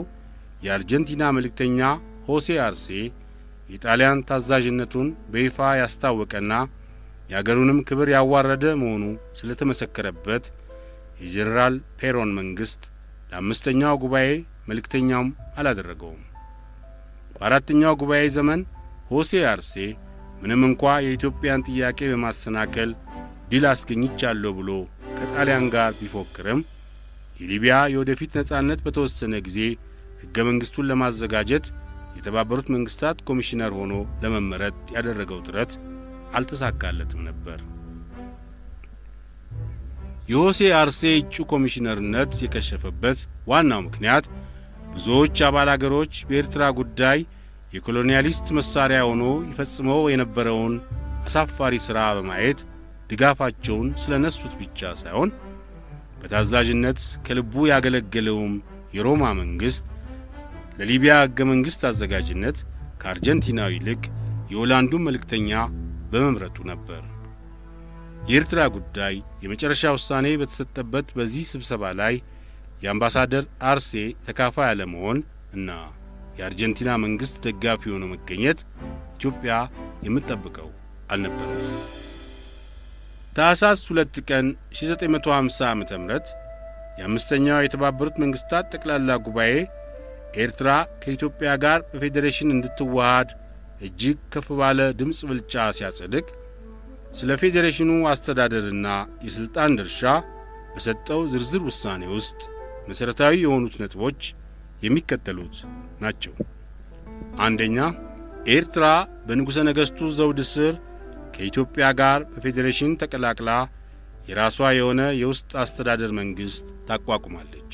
የአርጀንቲና መልእክተኛ ሆሴ አርሴ የጣሊያን ታዛዥነቱን በይፋ ያስታወቀና የአገሩንም ክብር ያዋረደ መሆኑ ስለተመሰከረበት የጀነራል ፔሮን መንግስት ለአምስተኛው ጉባኤ መልእክተኛም አላደረገውም። በአራተኛው ጉባኤ ዘመን ሆሴ አርሴ ምንም እንኳ የኢትዮጵያን ጥያቄ በማሰናከል ድል አስገኝቻለሁ ብሎ ከጣሊያን ጋር ቢፎክርም የሊቢያ የወደፊት ነጻነት በተወሰነ ጊዜ ሕገ መንግሥቱን ለማዘጋጀት የተባበሩት መንግስታት ኮሚሽነር ሆኖ ለመመረጥ ያደረገው ጥረት አልተሳካለትም ነበር። የሆሴ አርሴ እጩ ኮሚሽነርነት የከሸፈበት ዋናው ምክንያት ብዙዎች አባል አገሮች በኤርትራ ጉዳይ የኮሎኒያሊስት መሳሪያ ሆኖ ይፈጽመው የነበረውን አሳፋሪ ሥራ በማየት ድጋፋቸውን ስለነሱት ብቻ ሳይሆን በታዛዥነት ከልቡ ያገለገለውም የሮማ መንግስት ለሊቢያ ሕገ መንግሥት አዘጋጅነት ከአርጀንቲናው ይልቅ የሆላንዱን መልእክተኛ በመምረጡ ነበር። የኤርትራ ጉዳይ የመጨረሻ ውሳኔ በተሰጠበት በዚህ ስብሰባ ላይ የአምባሳደር አርሴ ተካፋይ አለመሆን እና የአርጀንቲና መንግስት ደጋፊ ሆኖ መገኘት ኢትዮጵያ የምትጠብቀው አልነበረም። ታኅሳስ 2 ቀን 1950 ዓ.ም የአምስተኛው የተባበሩት መንግስታት ጠቅላላ ጉባኤ ኤርትራ ከኢትዮጵያ ጋር በፌዴሬሽን እንድትዋሃድ እጅግ ከፍ ባለ ድምፅ ብልጫ ሲያጸድቅ ስለ ፌዴሬሽኑ አስተዳደርና የሥልጣን ድርሻ በሰጠው ዝርዝር ውሳኔ ውስጥ መሠረታዊ የሆኑት ነጥቦች የሚከተሉት ናቸው። አንደኛ፣ ኤርትራ በንጉሠ ነገሥቱ ዘውድ ስር ከኢትዮጵያ ጋር በፌዴሬሽን ተቀላቅላ የራሷ የሆነ የውስጥ አስተዳደር መንግሥት ታቋቁማለች።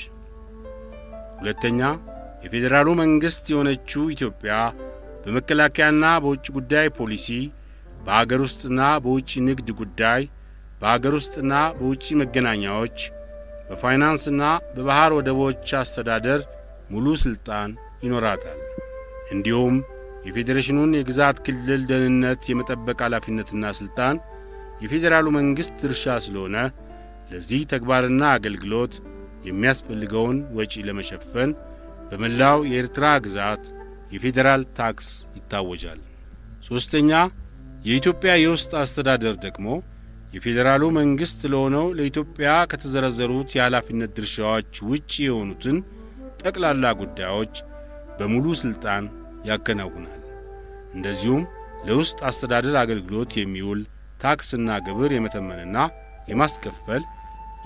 ሁለተኛ፣ የፌዴራሉ መንግሥት የሆነችው ኢትዮጵያ በመከላከያና በውጭ ጉዳይ ፖሊሲ፣ በአገር ውስጥና በውጭ ንግድ ጉዳይ፣ በአገር ውስጥና በውጭ መገናኛዎች፣ በፋይናንስና በባህር ወደቦች አስተዳደር ሙሉ ሥልጣን ይኖራታል። እንዲሁም የፌዴሬሽኑን የግዛት ክልል ደህንነት የመጠበቅ ኃላፊነትና ሥልጣን የፌዴራሉ መንግሥት ድርሻ ስለሆነ ለዚህ ተግባርና አገልግሎት የሚያስፈልገውን ወጪ ለመሸፈን በመላው የኤርትራ ግዛት የፌዴራል ታክስ ይታወጃል። ሦስተኛ፣ የኢትዮጵያ የውስጥ አስተዳደር ደግሞ የፌዴራሉ መንግሥት ለሆነው ለኢትዮጵያ ከተዘረዘሩት የኃላፊነት ድርሻዎች ውጪ የሆኑትን ጠቅላላ ጉዳዮች በሙሉ ሥልጣን ያከናውናል። እንደዚሁም ለውስጥ አስተዳደር አገልግሎት የሚውል ታክስና ግብር የመተመንና የማስከፈል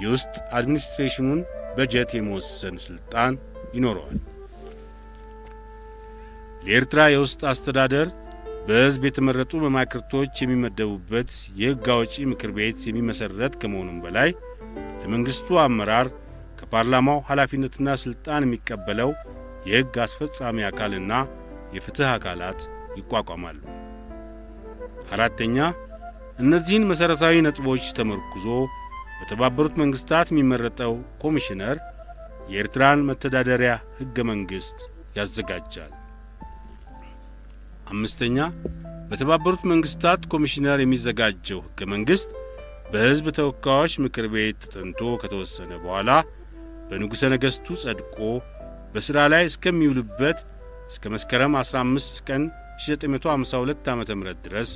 የውስጥ አድሚኒስትሬሽኑን በጀት የመወሰን ሥልጣን ይኖረዋል። ለኤርትራ የውስጥ አስተዳደር በሕዝብ የተመረጡ መማክርቶች የሚመደቡበት የሕግ አውጪ ምክር ቤት የሚመሠረት ከመሆኑም በላይ ለመንግሥቱ አመራር ከፓርላማው ኃላፊነትና ሥልጣን የሚቀበለው የሕግ አስፈጻሚ አካልና የፍትሕ አካላት ይቋቋማሉ። አራተኛ፣ እነዚህን መሠረታዊ ነጥቦች ተመርኩዞ በተባበሩት መንግሥታት የሚመረጠው ኮሚሽነር የኤርትራን መተዳደሪያ ሕገ መንግሥት ያዘጋጃል። አምስተኛ፣ በተባበሩት መንግሥታት ኮሚሽነር የሚዘጋጀው ሕገ መንግሥት በሕዝብ ተወካዮች ምክር ቤት ተጠንቶ ከተወሰነ በኋላ በንጉሠ ነገሥቱ ጸድቆ በሥራ ላይ እስከሚውልበት እስከ መስከረም 15 ቀን 1952 ዓ.ም ድረስ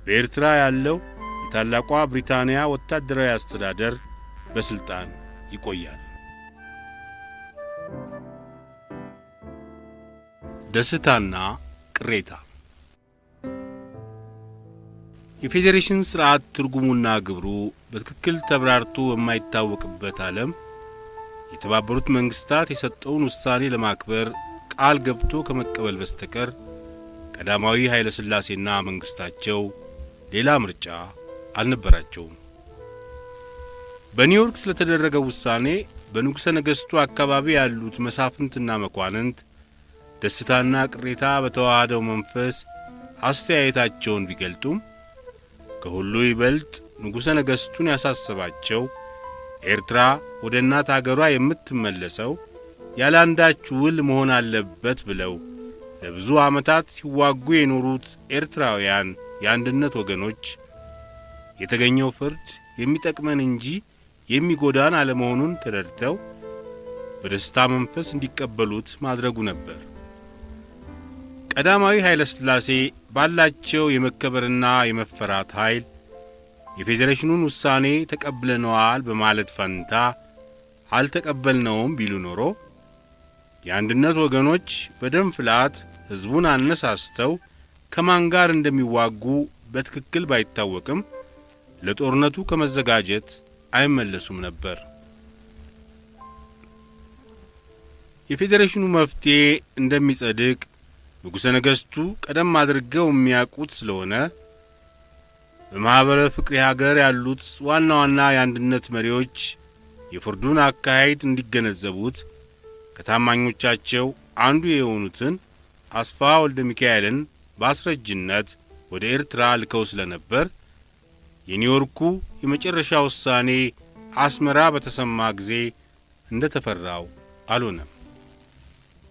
በኤርትራ ያለው የታላቋ ብሪታንያ ወታደራዊ አስተዳደር በሥልጣን ይቆያል። ደስታና ቅሬታ። የፌዴሬሽን ሥርዓት ትርጉሙና ግብሩ በትክክል ተብራርቶ በማይታወቅበት ዓለም የተባበሩት መንግሥታት የሰጠውን ውሳኔ ለማክበር ቃል ገብቶ ከመቀበል በስተቀር ቀዳማዊ ኃይለ ሥላሴና መንግሥታቸው ሌላ ምርጫ አልነበራቸውም። በኒውዮርክ ስለተደረገው ውሳኔ በንጉሠ ነገሥቱ አካባቢ ያሉት መሳፍንትና መኳንንት ደስታና ቅሬታ በተዋሃደው መንፈስ አስተያየታቸውን ቢገልጡም ከሁሉ ይበልጥ ንጉሠ ነገሥቱን ያሳሰባቸው ኤርትራ ወደ እናት አገሯ የምትመለሰው ያላንዳች ውል መሆን አለበት ብለው ለብዙ ዓመታት ሲዋጉ የኖሩት ኤርትራውያን የአንድነት ወገኖች የተገኘው ፍርድ የሚጠቅመን እንጂ የሚጎዳን አለመሆኑን ተረድተው በደስታ መንፈስ እንዲቀበሉት ማድረጉ ነበር። ቀዳማዊ ኃይለ ሥላሴ ባላቸው የመከበርና የመፈራት ኃይል የፌዴሬሽኑን ውሳኔ ተቀብለነዋል በማለት ፈንታ አልተቀበልነውም ቢሉ ኖሮ የአንድነት ወገኖች በደም ፍላት ሕዝቡን አነሳስተው ከማን ጋር እንደሚዋጉ በትክክል ባይታወቅም ለጦርነቱ ከመዘጋጀት አይመለሱም ነበር። የፌዴሬሽኑ መፍትሔ እንደሚጸድቅ ንጉሠ ነገሥቱ ቀደም አድርገው የሚያውቁት ስለሆነ በማኅበረ ፍቅሬ ሀገር ያሉት ዋና ዋና የአንድነት መሪዎች የፍርዱን አካሄድ እንዲገነዘቡት ከታማኞቻቸው አንዱ የሆኑትን አስፋ ወልደ ሚካኤልን በአስረጅነት ወደ ኤርትራ ልከው ስለነበር የኒውዮርኩ የመጨረሻ ውሳኔ አስመራ በተሰማ ጊዜ እንደተፈራው አልሆነም።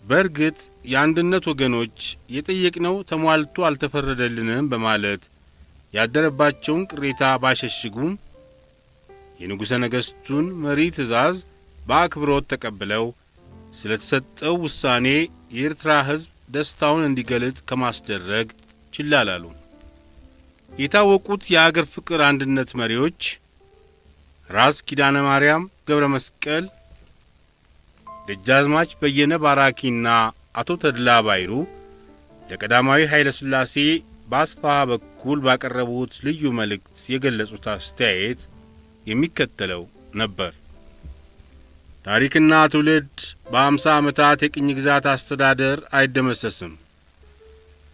በእርግጥ የአንድነት ወገኖች የጠየቅነው ተሟልቶ አልተፈረደልንም በማለት ያደረባቸውን ቅሬታ ባሸሽጉም የንጉሠ ነገሥቱን መሪ ትእዛዝ በአክብሮት ተቀብለው ስለተሰጠው ውሳኔ የኤርትራ ሕዝብ ደስታውን እንዲገልጥ ከማስደረግ ችላ አላሉም። የታወቁት የአገር ፍቅር አንድነት መሪዎች ራስ ኪዳነ ማርያም ገብረ መስቀል፣ ደጃዝማች በየነ ባራኪና አቶ ተድላ ባይሩ ለቀዳማዊ ኃይለ ሥላሴ በአስፋሃ በኩል ባቀረቡት ልዩ መልእክት የገለጹት አስተያየት የሚከተለው ነበር። ታሪክና ትውልድ በ50 ዓመታት የቅኝ ግዛት አስተዳደር አይደመሰስም።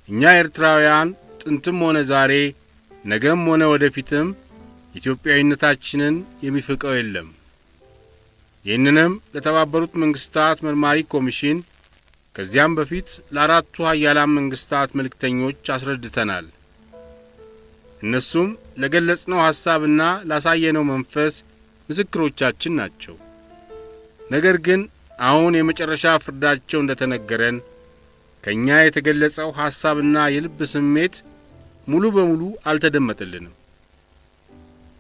እኛ ኤርትራውያን ጥንትም ሆነ ዛሬ፣ ነገም ሆነ ወደፊትም ኢትዮጵያዊነታችንን የሚፍቀው የለም። ይህንንም ለተባበሩት መንግስታት መርማሪ ኮሚሽን ከዚያም በፊት ለአራቱ ኃያላን መንግስታት መልእክተኞች አስረድተናል። እነሱም ለገለጽነው ሐሳብና ላሳየነው መንፈስ ምስክሮቻችን ናቸው። ነገር ግን አሁን የመጨረሻ ፍርዳቸው እንደተነገረን ከኛ የተገለጸው ሐሳብና የልብ ስሜት ሙሉ በሙሉ አልተደመጠልንም።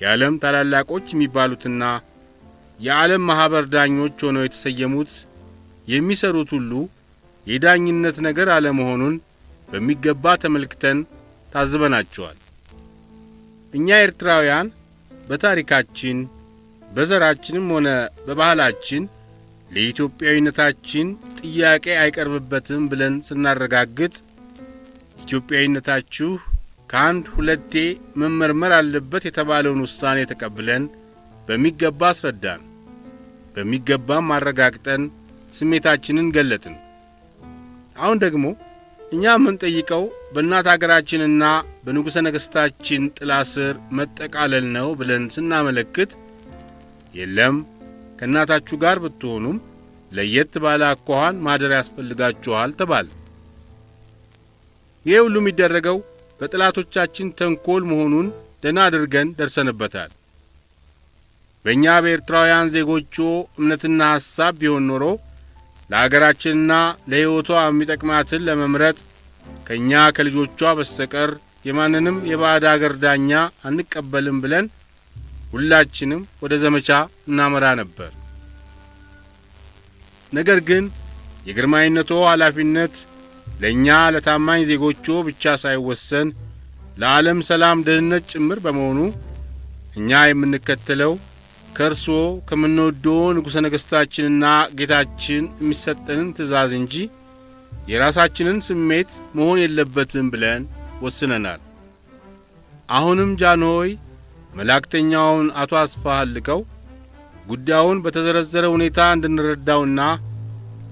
የዓለም ታላላቆች የሚባሉትና የዓለም ማህበር ዳኞች ሆነው የተሰየሙት የሚሰሩት ሁሉ የዳኝነት ነገር አለመሆኑን በሚገባ ተመልክተን ታዝበናቸዋል። እኛ ኤርትራውያን በታሪካችን በዘራችንም ሆነ በባህላችን ለኢትዮጵያዊነታችን ጥያቄ አይቀርብበትም ብለን ስናረጋግጥ ኢትዮጵያዊነታችሁ ከአንድ ሁለቴ መመርመር አለበት የተባለውን ውሳኔ ተቀብለን በሚገባ አስረዳን፣ በሚገባም አረጋግጠን ስሜታችንን ገለጥን። አሁን ደግሞ እኛ የምንጠይቀው በእናት አገራችንና በንጉሠ ነገሥታችን ጥላ ስር መጠቃለል ነው ብለን ስናመለክት የለም ከእናታችሁ ጋር ብትሆኑም ለየት ባለ አኳኋን ማደር ያስፈልጋችኋል ተባለ። ይህ ሁሉ የሚደረገው በጠላቶቻችን ተንኮል መሆኑን ደህና አድርገን ደርሰንበታል። በእኛ በኤርትራውያን ዜጎቹ እምነትና ሐሳብ ቢሆን ኖሮ ለአገራችንና ለሕይወቷ የሚጠቅማትን ለመምረጥ ከእኛ ከልጆቿ በስተቀር የማንንም የባዕድ አገር ዳኛ አንቀበልም ብለን ሁላችንም ወደ ዘመቻ እናመራ ነበር። ነገር ግን የግርማዊነቶ ኃላፊነት ለእኛ ለታማኝ ዜጎቹ ብቻ ሳይወሰን ለዓለም ሰላም ደህንነት ጭምር በመሆኑ እኛ የምንከተለው ከእርሶ ከምንወደው ንጉሠ ነገሥታችንና ጌታችን የሚሰጠንን ትእዛዝ እንጂ የራሳችንን ስሜት መሆን የለበትም ብለን ወስነናል። አሁንም ጃንሆይ መላእክተኛውን አቶ አስፋሃን ልከው ጉዳዩን በተዘረዘረ ሁኔታ እንድንረዳውና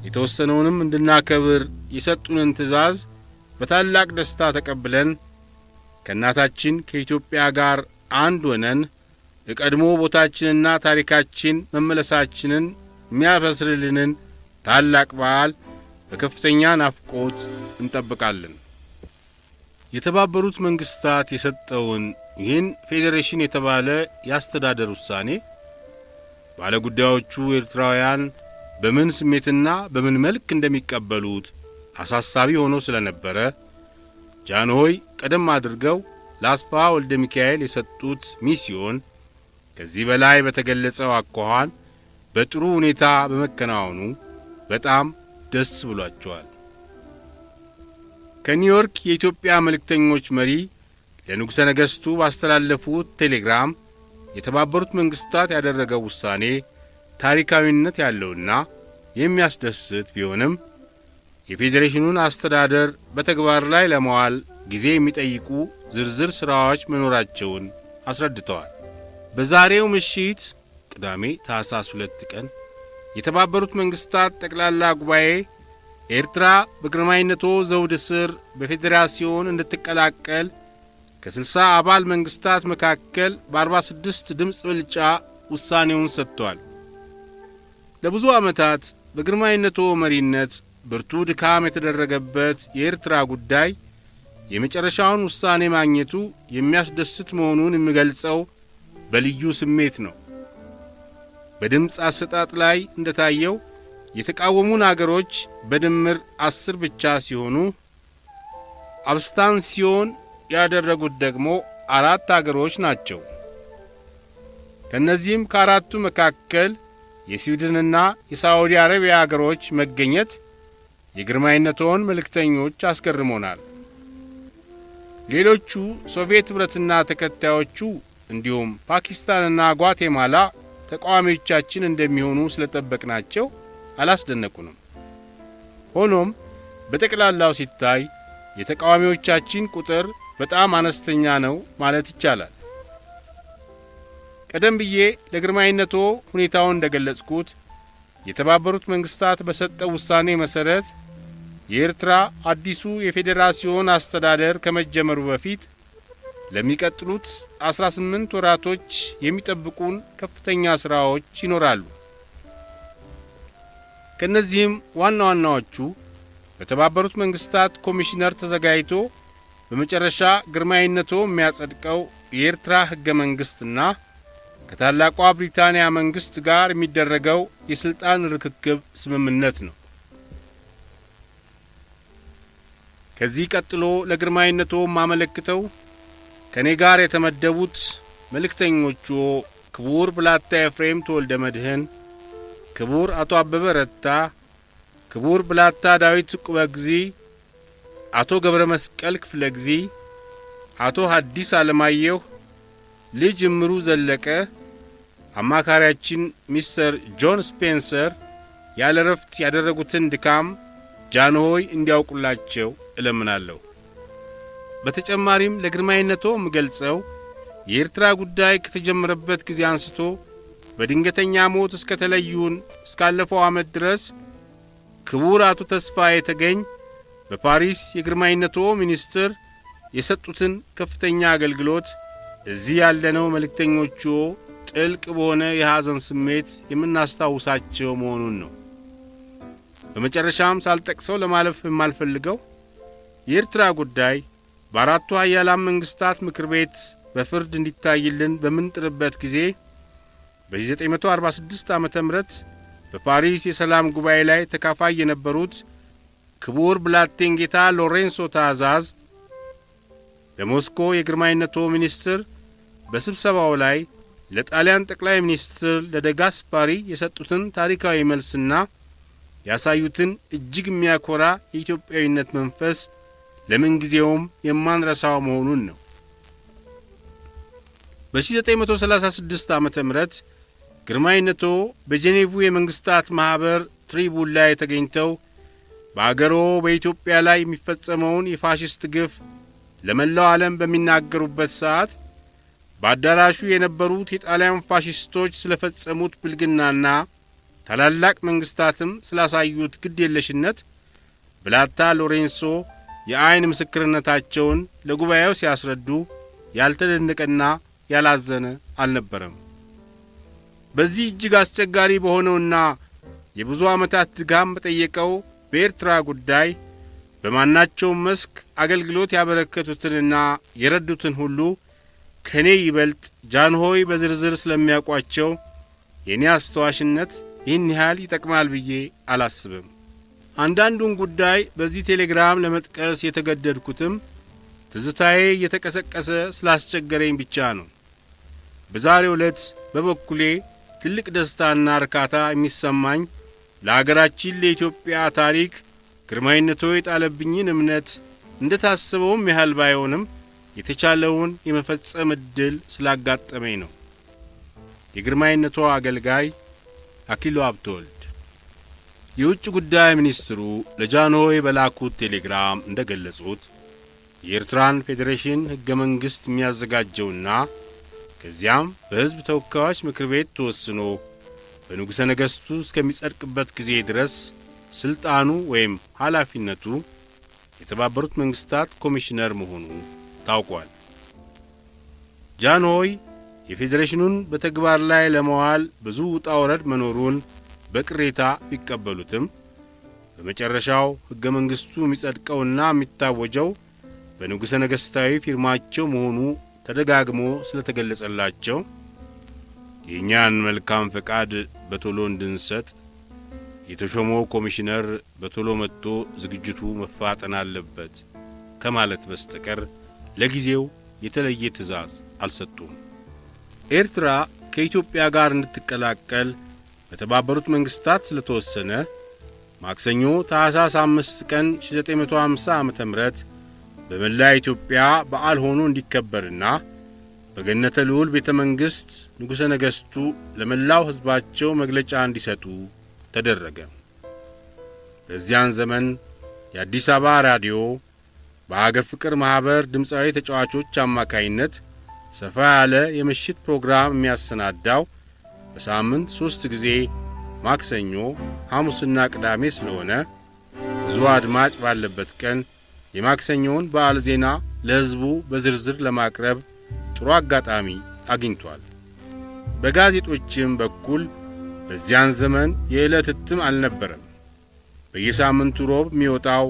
የተወሰነውንም እንድናከብር የሰጡንን ትእዛዝ በታላቅ ደስታ ተቀብለን ከእናታችን ከኢትዮጵያ ጋር አንድ ሆነን የቀድሞ ቦታችንና ታሪካችን መመለሳችንን የሚያበስርልንን ታላቅ በዓል በከፍተኛ ናፍቆት እንጠብቃለን። የተባበሩት መንግስታት የሰጠውን ይህን ፌዴሬሽን የተባለ የአስተዳደር ውሳኔ ባለጉዳዮቹ ኤርትራውያን በምን ስሜትና በምን መልክ እንደሚቀበሉት አሳሳቢ ሆኖ ስለነበረ ጃንሆይ ቀደም አድርገው ለአስፋ ወልደ ሚካኤል የሰጡት ሚስዮን ከዚህ በላይ በተገለጸው አኳኋን በጥሩ ሁኔታ በመከናወኑ በጣም ደስ ብሏቸዋል። ከኒውዮርክ የኢትዮጵያ መልእክተኞች መሪ ለንጉሠ ነገሥቱ ባስተላለፉት ቴሌግራም የተባበሩት መንግስታት ያደረገው ውሳኔ ታሪካዊነት ያለውና የሚያስደስት ቢሆንም የፌዴሬሽኑን አስተዳደር በተግባር ላይ ለማዋል ጊዜ የሚጠይቁ ዝርዝር ሥራዎች መኖራቸውን አስረድተዋል። በዛሬው ምሽት ቅዳሜ ታኅሳስ 2 ቀን የተባበሩት መንግስታት ጠቅላላ ጉባኤ ኤርትራ በግርማዊነቶ ዘውድ ስር በፌዴሬሽን እንድትቀላቀል ከ60 አባል መንግስታት መካከል በ46 ድምፅ ብልጫ ውሳኔውን ሰጥቷል። ለብዙ ዓመታት በግርማዊነቶ መሪነት ብርቱ ድካም የተደረገበት የኤርትራ ጉዳይ የመጨረሻውን ውሳኔ ማግኘቱ የሚያስደስት መሆኑን የሚገልጸው በልዩ ስሜት ነው። በድምፅ አሰጣጥ ላይ እንደታየው የተቃወሙን አገሮች በድምር 10 ብቻ ሲሆኑ አብስታንሲዮን ያደረጉት ደግሞ 4 አገሮች ናቸው። ከነዚህም ከአራቱ መካከል የስዊድንና የሳዑዲ አረቢያ አገሮች መገኘት የግርማዊነቶን መልእክተኞች አስገርሞናል። ሌሎቹ ሶቪየት ኅብረትና ተከታዮቹ እንዲሁም ፓኪስታንና ጓቴማላ ተቃዋሚዎቻችን እንደሚሆኑ ስለጠበቅናቸው አላስደነቁንም። ሆኖም በጠቅላላው ሲታይ የተቃዋሚዎቻችን ቁጥር በጣም አነስተኛ ነው ማለት ይቻላል። ቀደም ብዬ ለግርማዊነቶ ሁኔታውን እንደገለጽኩት የተባበሩት መንግስታት በሰጠው ውሳኔ መሰረት የኤርትራ አዲሱ የፌዴራሲዮን አስተዳደር ከመጀመሩ በፊት ለሚቀጥሉት 18 ወራቶች የሚጠብቁን ከፍተኛ ሥራዎች ይኖራሉ። ከነዚህም ዋና ዋናዎቹ በተባበሩት መንግስታት ኮሚሽነር ተዘጋጅቶ በመጨረሻ ግርማዊነቶ የሚያጸድቀው የኤርትራ ሕገ መንግሥትና ከታላቋ ብሪታንያ መንግስት ጋር የሚደረገው የስልጣን ርክክብ ስምምነት ነው። ከዚህ ቀጥሎ ለግርማዊነቶ ማመለክተው ከኔ ጋር የተመደቡት መልእክተኞቹ ክቡር ብላታ ኤፍሬም ተወልደ መድህን፣ ክቡር አቶ አበበ ረታ፣ ክቡር ብላታ ዳዊት ቁበግዚ፣ አቶ ገብረ መስቀል ክፍለ ጊዜ፣ አቶ ሐዲስ አለማየሁ፣ ልጅ እምሩ ዘለቀ፣ አማካሪያችን ሚስተር ጆን ስፔንሰር ያለ ረፍት ያደረጉትን ድካም ጃንሆይ እንዲያውቁላቸው እለምናለሁ። በተጨማሪም ለግርማዊነቶ የምገልጸው የኤርትራ ጉዳይ ከተጀመረበት ጊዜ አንስቶ በድንገተኛ ሞት እስከ ተለዩን እስካለፈው ዓመት ድረስ ክቡር አቶ ተስፋዬ ተገኝ በፓሪስ የግርማዊነቶ ሚኒስትር የሰጡትን ከፍተኛ አገልግሎት እዚህ ያለነው መልእክተኞቹ ጥልቅ በሆነ የሐዘን ስሜት የምናስታውሳቸው መሆኑን ነው። በመጨረሻም ሳልጠቅሰው ለማለፍ የማልፈልገው የኤርትራ ጉዳይ በአራቱ ኃያላን መንግስታት ምክር ቤት በፍርድ እንዲታይልን በምንጥርበት ጊዜ በ1946 ዓመተ ምህረት በፓሪስ የሰላም ጉባኤ ላይ ተካፋይ የነበሩት ክቡር ብላቴንጌታ ሎሬንሶ ታዛዝ በሞስኮ የግርማዊነቶ ሚኒስትር በስብሰባው ላይ ለጣሊያን ጠቅላይ ሚኒስትር ለደጋስፓሪ የሰጡትን ታሪካዊ መልስና ያሳዩትን እጅግ የሚያኮራ የኢትዮጵያዊነት መንፈስ ለምን ጊዜውም የማንረሳው መሆኑን ነው። በ1936 ዓመተ ምህረት ግርማዊነቶ በጄኔቭ የመንግስታት ማህበር ትሪቡን ላይ ተገኝተው በአገሮ በኢትዮጵያ ላይ የሚፈጸመውን የፋሽስት ግፍ ለመላው ዓለም በሚናገሩበት ሰዓት በአዳራሹ የነበሩት የጣሊያን ፋሽስቶች ስለፈጸሙት ብልግናና ታላላቅ መንግስታትም ስላሳዩት ግዴለሽነት ብላታ ሎሬንሶ የአይን ምስክርነታቸውን ለጉባኤው ሲያስረዱ ያልተደነቀና ያላዘነ አልነበረም። በዚህ እጅግ አስቸጋሪ በሆነውና የብዙ ዓመታት ድጋም በጠየቀው በኤርትራ ጉዳይ በማናቸውም መስክ አገልግሎት ያበረከቱትንና የረዱትን ሁሉ ከኔ ይበልጥ ጃንሆይ በዝርዝር ስለሚያውቋቸው የኔ አስተዋሽነት ይህን ያህል ይጠቅማል ብዬ አላስብም። አንዳንዱን ጉዳይ በዚህ ቴሌግራም ለመጥቀስ የተገደድኩትም ትዝታዬ እየተቀሰቀሰ ስላስቸገረኝ ብቻ ነው። በዛሬው ዕለት በበኩሌ ትልቅ ደስታና እርካታ የሚሰማኝ ለአገራችን ለኢትዮጵያ ታሪክ ግርማዊነቶ የጣለብኝን እምነት እንደታሰበውም ያህል ባይሆንም የተቻለውን የመፈጸም ዕድል ስላጋጠመኝ ነው። የግርማዊነቶ አገልጋይ አክሊሉ ሀብተወልድ። የውጭ ጉዳይ ሚኒስትሩ ለጃንሆይ በላኩት ቴሌግራም እንደገለጹት የኤርትራን ፌዴሬሽን ሕገ መንግሥት የሚያዘጋጀውና ከዚያም በሕዝብ ተወካዮች ምክር ቤት ተወስኖ በንጉሠ ነገሥቱ እስከሚጸድቅበት ጊዜ ድረስ ሥልጣኑ ወይም ኃላፊነቱ የተባበሩት መንግሥታት ኮሚሽነር መሆኑ ታውቋል። ጃንሆይ የፌዴሬሽኑን በተግባር ላይ ለመዋል ብዙ ውጣ ውረድ መኖሩን በቅሬታ ቢቀበሉትም በመጨረሻው ሕገ መንግሥቱ የሚጸድቀውና የሚታወጀው በንጉሠ ነገሥታዊ ፊርማቸው መሆኑ ተደጋግሞ ስለተገለጸላቸው የእኛን መልካም ፈቃድ በቶሎ እንድንሰጥ የተሾመው ኮሚሽነር በቶሎ መጥቶ ዝግጅቱ መፋጠን አለበት ከማለት በስተቀር ለጊዜው የተለየ ትእዛዝ አልሰጡም። ኤርትራ ከኢትዮጵያ ጋር እንድትቀላቀል በተባበሩት መንግስታት ስለተወሰነ ማክሰኞ ታኅሳስ 5 ቀን 1950 ዓመተ ምህረት በመላ ኢትዮጵያ በዓል ሆኖ እንዲከበርና በገነተ ልዑል ቤተ መንግሥት ንጉሠ ነገሥቱ ለመላው ሕዝባቸው መግለጫ እንዲሰጡ ተደረገ። በዚያን ዘመን የአዲስ አበባ ራዲዮ በአገር ፍቅር ማኅበር ድምፃዊ ተጫዋቾች አማካይነት ሰፋ ያለ የምሽት ፕሮግራም የሚያሰናዳው በሳምንት 3 ጊዜ ማክሰኞ፣ ሐሙስና ቅዳሜ ስለሆነ ብዙ አድማጭ ባለበት ቀን የማክሰኞውን በዓል ዜና ለሕዝቡ በዝርዝር ለማቅረብ ጥሩ አጋጣሚ አግኝቷል። በጋዜጦችም በኩል በዚያን ዘመን የዕለት እትም አልነበረም። በየሳምንቱ ሮብ የሚወጣው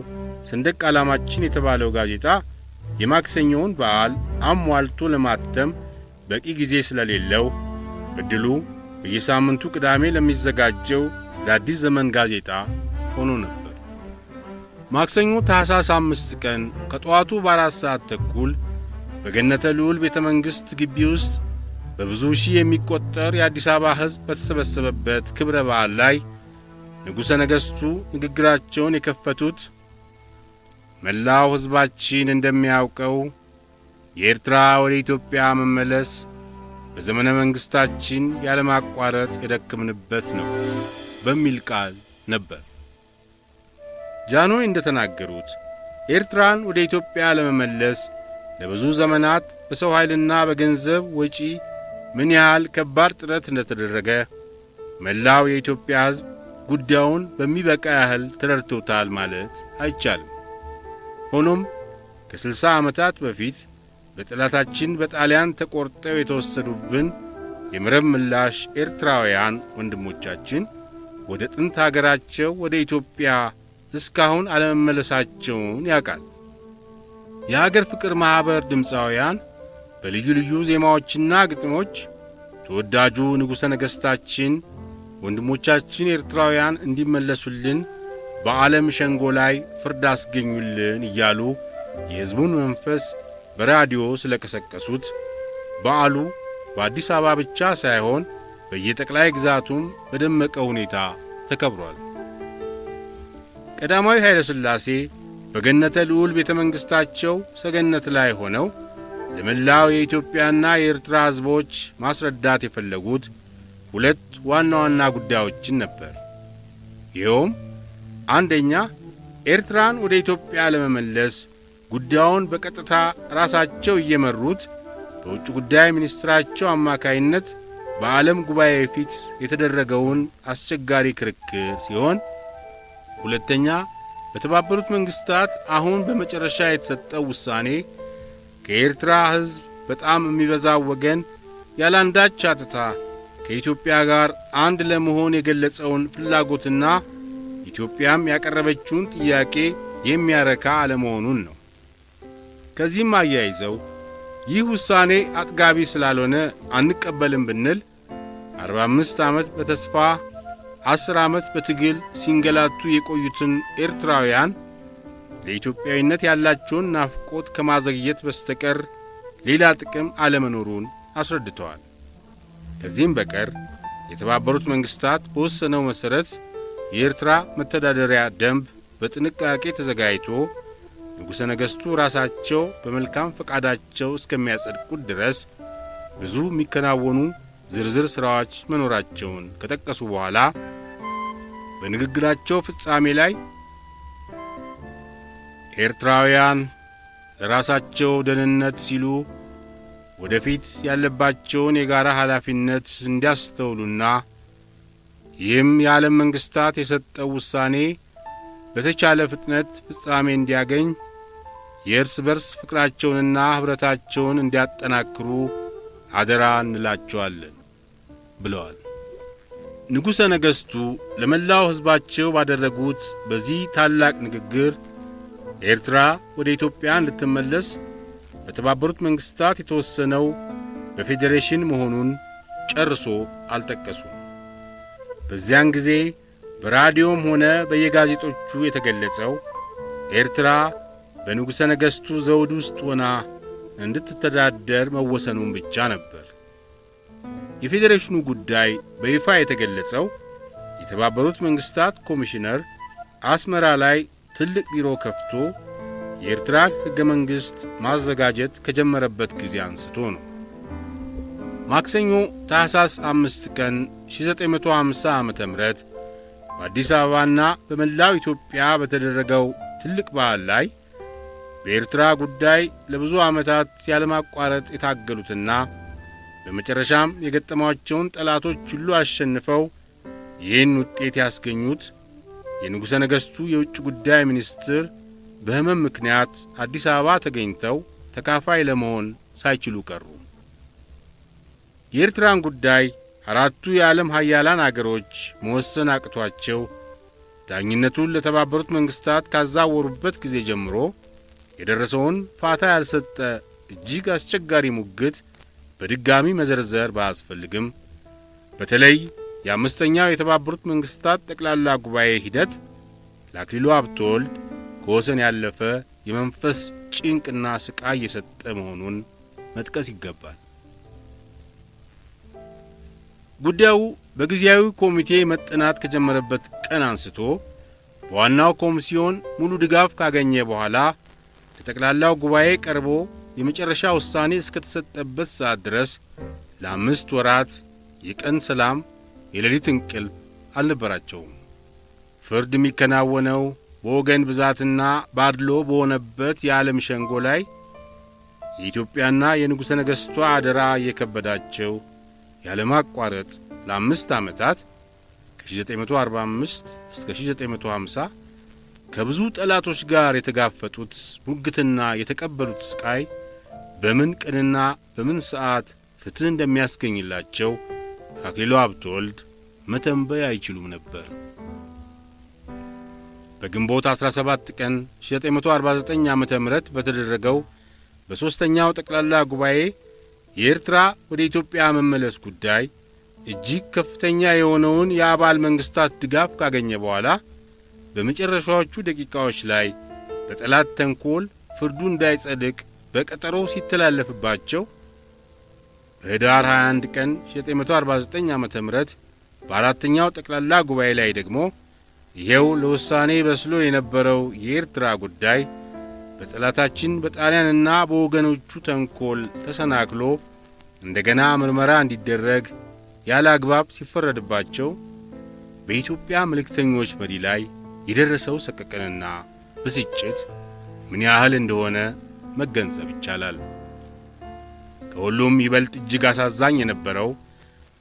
ሰንደቅ ዓላማችን የተባለው ጋዜጣ የማክሰኞውን በዓል አሟልቶ ለማተም በቂ ጊዜ ስለሌለው ዕድሉ በየሳምንቱ ቅዳሜ ለሚዘጋጀው ለአዲስ ዘመን ጋዜጣ ሆኖ ነበር። ማክሰኞ ታኅሳስ 5 ቀን ከጠዋቱ በ4 ሰዓት ተኩል በገነተ ልዑል ቤተ መንግሥት ግቢ ውስጥ በብዙ ሺህ የሚቆጠር የአዲስ አበባ ሕዝብ በተሰበሰበበት ክብረ በዓል ላይ ንጉሠ ነገሥቱ ንግግራቸውን የከፈቱት መላው ሕዝባችን እንደሚያውቀው የኤርትራ ወደ ኢትዮጵያ መመለስ በዘመነ መንግሥታችን ያለማቋረጥ የደከምንበት ነው በሚል ቃል ነበር። ጃንሆይ እንደተናገሩት ኤርትራን ወደ ኢትዮጵያ ለመመለስ ለብዙ ዘመናት በሰው ኃይልና በገንዘብ ወጪ ምን ያህል ከባድ ጥረት እንደተደረገ መላው የኢትዮጵያ ሕዝብ ጉዳዩን በሚበቃ ያህል ተረድቶታል ማለት አይቻልም። ሆኖም ከ60 ዓመታት በፊት በጠላታችን በጣሊያን ተቆርጠው የተወሰዱብን የምረብ ምላሽ ኤርትራውያን ወንድሞቻችን ወደ ጥንት አገራቸው ወደ ኢትዮጵያ እስካሁን አለመመለሳቸውን ያውቃል። የአገር ፍቅር ማኅበር ድምፃውያን በልዩ ልዩ ዜማዎችና ግጥሞች ተወዳጁ ንጉሠ ነገሥታችን ወንድሞቻችን ኤርትራውያን እንዲመለሱልን በዓለም ሸንጎ ላይ ፍርድ አስገኙልን እያሉ የሕዝቡን መንፈስ በራዲዮ ስለቀሰቀሱት በዓሉ በአዲስ አበባ ብቻ ሳይሆን በየጠቅላይ ግዛቱም በደመቀ ሁኔታ ተከብሯል። ቀዳማዊ ኃይለ ሥላሴ በገነተ ልዑል ቤተ መንግሥታቸው ሰገነት ላይ ሆነው ለመላው የኢትዮጵያና የኤርትራ ሕዝቦች ማስረዳት የፈለጉት 2 ዋና ዋና ጉዳዮችን ነበር። ይኸውም አንደኛ ኤርትራን ወደ ኢትዮጵያ ለመመለስ ጉዳዩን በቀጥታ ራሳቸው እየመሩት በውጭ ጉዳይ ሚኒስትራቸው አማካይነት በዓለም ጉባኤ ፊት የተደረገውን አስቸጋሪ ክርክር ሲሆን፣ ሁለተኛ በተባበሩት መንግስታት አሁን በመጨረሻ የተሰጠው ውሳኔ ከኤርትራ ሕዝብ በጣም የሚበዛው ወገን ያላንዳች አጥታ ከኢትዮጵያ ጋር አንድ ለመሆን የገለጸውን ፍላጎትና ኢትዮጵያም ያቀረበችውን ጥያቄ የሚያረካ አለመሆኑን ነው። ከዚህም አያይዘው ይህ ውሳኔ አጥጋቢ ስላልሆነ አንቀበልም ብንል 45 ዓመት በተስፋ 10 ዓመት በትግል ሲንገላቱ የቆዩትን ኤርትራውያን ለኢትዮጵያዊነት ያላቸውን ናፍቆት ከማዘግየት በስተቀር ሌላ ጥቅም አለመኖሩን አስረድተዋል። ከዚህም በቀር የተባበሩት መንግስታት በወሰነው መሠረት የኤርትራ መተዳደሪያ ደንብ በጥንቃቄ ተዘጋጅቶ ንጉሠ ነገሥቱ ራሳቸው በመልካም ፈቃዳቸው እስከሚያጸድቁት ድረስ ብዙ የሚከናወኑ ዝርዝር ሥራዎች መኖራቸውን ከጠቀሱ በኋላ በንግግራቸው ፍጻሜ ላይ ኤርትራውያን ለራሳቸው ደህንነት ሲሉ ወደፊት ያለባቸውን የጋራ ኃላፊነት እንዲያስተውሉና ይህም የዓለም መንግስታት የሰጠው ውሳኔ በተቻለ ፍጥነት ፍጻሜ እንዲያገኝ የእርስ በርስ ፍቅራቸውንና ኅብረታቸውን እንዲያጠናክሩ አደራ እንላቸዋለን ብለዋል። ንጉሠ ነገሥቱ ለመላው ሕዝባቸው ባደረጉት በዚህ ታላቅ ንግግር ኤርትራ ወደ ኢትዮጵያ እንድትመለስ በተባበሩት መንግስታት የተወሰነው በፌዴሬሽን መሆኑን ጨርሶ አልጠቀሱም። በዚያን ጊዜ በራዲዮም ሆነ በየጋዜጦቹ የተገለጸው ኤርትራ በንጉሠ ነገሥቱ ዘውድ ውስጥ ሆና እንድትተዳደር መወሰኑን ብቻ ነበር። የፌዴሬሽኑ ጉዳይ በይፋ የተገለጸው የተባበሩት መንግስታት ኮሚሽነር አስመራ ላይ ትልቅ ቢሮ ከፍቶ የኤርትራን ሕገ መንግሥት ማዘጋጀት ከጀመረበት ጊዜ አንስቶ ነው። ማክሰኞ ታኅሳስ 5 ቀን 1950 ዓመተ ምህረት በአዲስ አበባና በመላው ኢትዮጵያ በተደረገው ትልቅ በዓል ላይ በኤርትራ ጉዳይ ለብዙ ዓመታት ያለማቋረጥ የታገሉትና በመጨረሻም የገጠሟቸውን ጠላቶች ሁሉ አሸንፈው ይህን ውጤት ያስገኙት የንጉሠ ነገሥቱ የውጭ ጉዳይ ሚኒስትር በሕመም ምክንያት አዲስ አበባ ተገኝተው ተካፋይ ለመሆን ሳይችሉ ቀሩ። የኤርትራን ጉዳይ አራቱ የዓለም ሀያላን አገሮች መወሰን አቅቷቸው ዳኝነቱን ለተባበሩት መንግስታት ካዛወሩበት ጊዜ ጀምሮ የደረሰውን ፋታ ያልሰጠ እጅግ አስቸጋሪ ሙግት በድጋሚ መዘርዘር ባያስፈልግም በተለይ የአምስተኛው የተባበሩት መንግስታት ጠቅላላ ጉባኤ ሂደት ለአክሊሉ ሀብተወልድ ከወሰን ያለፈ የመንፈስ ጭንቅና ስቃይ የሰጠ መሆኑን መጥቀስ ይገባል። ጉዳዩ በጊዜያዊ ኮሚቴ መጠናት ከጀመረበት ቀን አንስቶ በዋናው ኮሚሲዮን ሙሉ ድጋፍ ካገኘ በኋላ ለጠቅላላው ጉባኤ ቀርቦ የመጨረሻ ውሳኔ እስከተሰጠበት ሰዓት ድረስ ለ5 ወራት የቀን ሰላም የሌሊት እንቅልፍ አልነበራቸውም። ፍርድ የሚከናወነው በወገን ብዛትና ባድሎ በሆነበት የዓለም ሸንጎ ላይ የኢትዮጵያና የንጉሠ ነገሥቷ አደራ የከበዳቸው ያለማቋረጥ ለ5 ዓመታት ከ1945 እስከ 1950 ከብዙ ጠላቶች ጋር የተጋፈጡት ሙግትና የተቀበሉት ስቃይ በምን ቀንና በምን ሰዓት ፍትሕ እንደሚያስገኝላቸው አክሊሉ ሀብተወልድ መተንበይ አይችሉም ነበር። በግንቦት 17 ቀን 1949 ዓመተ ምህረት በተደረገው በሦስተኛው ጠቅላላ ጉባኤ የኤርትራ ወደ ኢትዮጵያ መመለስ ጉዳይ እጅግ ከፍተኛ የሆነውን የአባል መንግስታት ድጋፍ ካገኘ በኋላ በመጨረሻዎቹ ደቂቃዎች ላይ በጠላት ተንኮል ፍርዱ እንዳይጸድቅ በቀጠሮ ሲተላለፍባቸው በህዳር 21 ቀን 1949 ዓመተ ምህረት በአራተኛው ጠቅላላ ጉባኤ ላይ ደግሞ ይሄው ለውሳኔ በስሎ የነበረው የኤርትራ ጉዳይ በጠላታችን በጣሊያንና በወገኖቹ ተንኮል ተሰናክሎ እንደገና ምርመራ እንዲደረግ ያለ አግባብ ሲፈረድባቸው በኢትዮጵያ መልእክተኞች መሪ ላይ የደረሰው ሰቀቀንና ብስጭት ምን ያህል እንደሆነ መገንዘብ ይቻላል። ከሁሉም ይበልጥ እጅግ አሳዛኝ የነበረው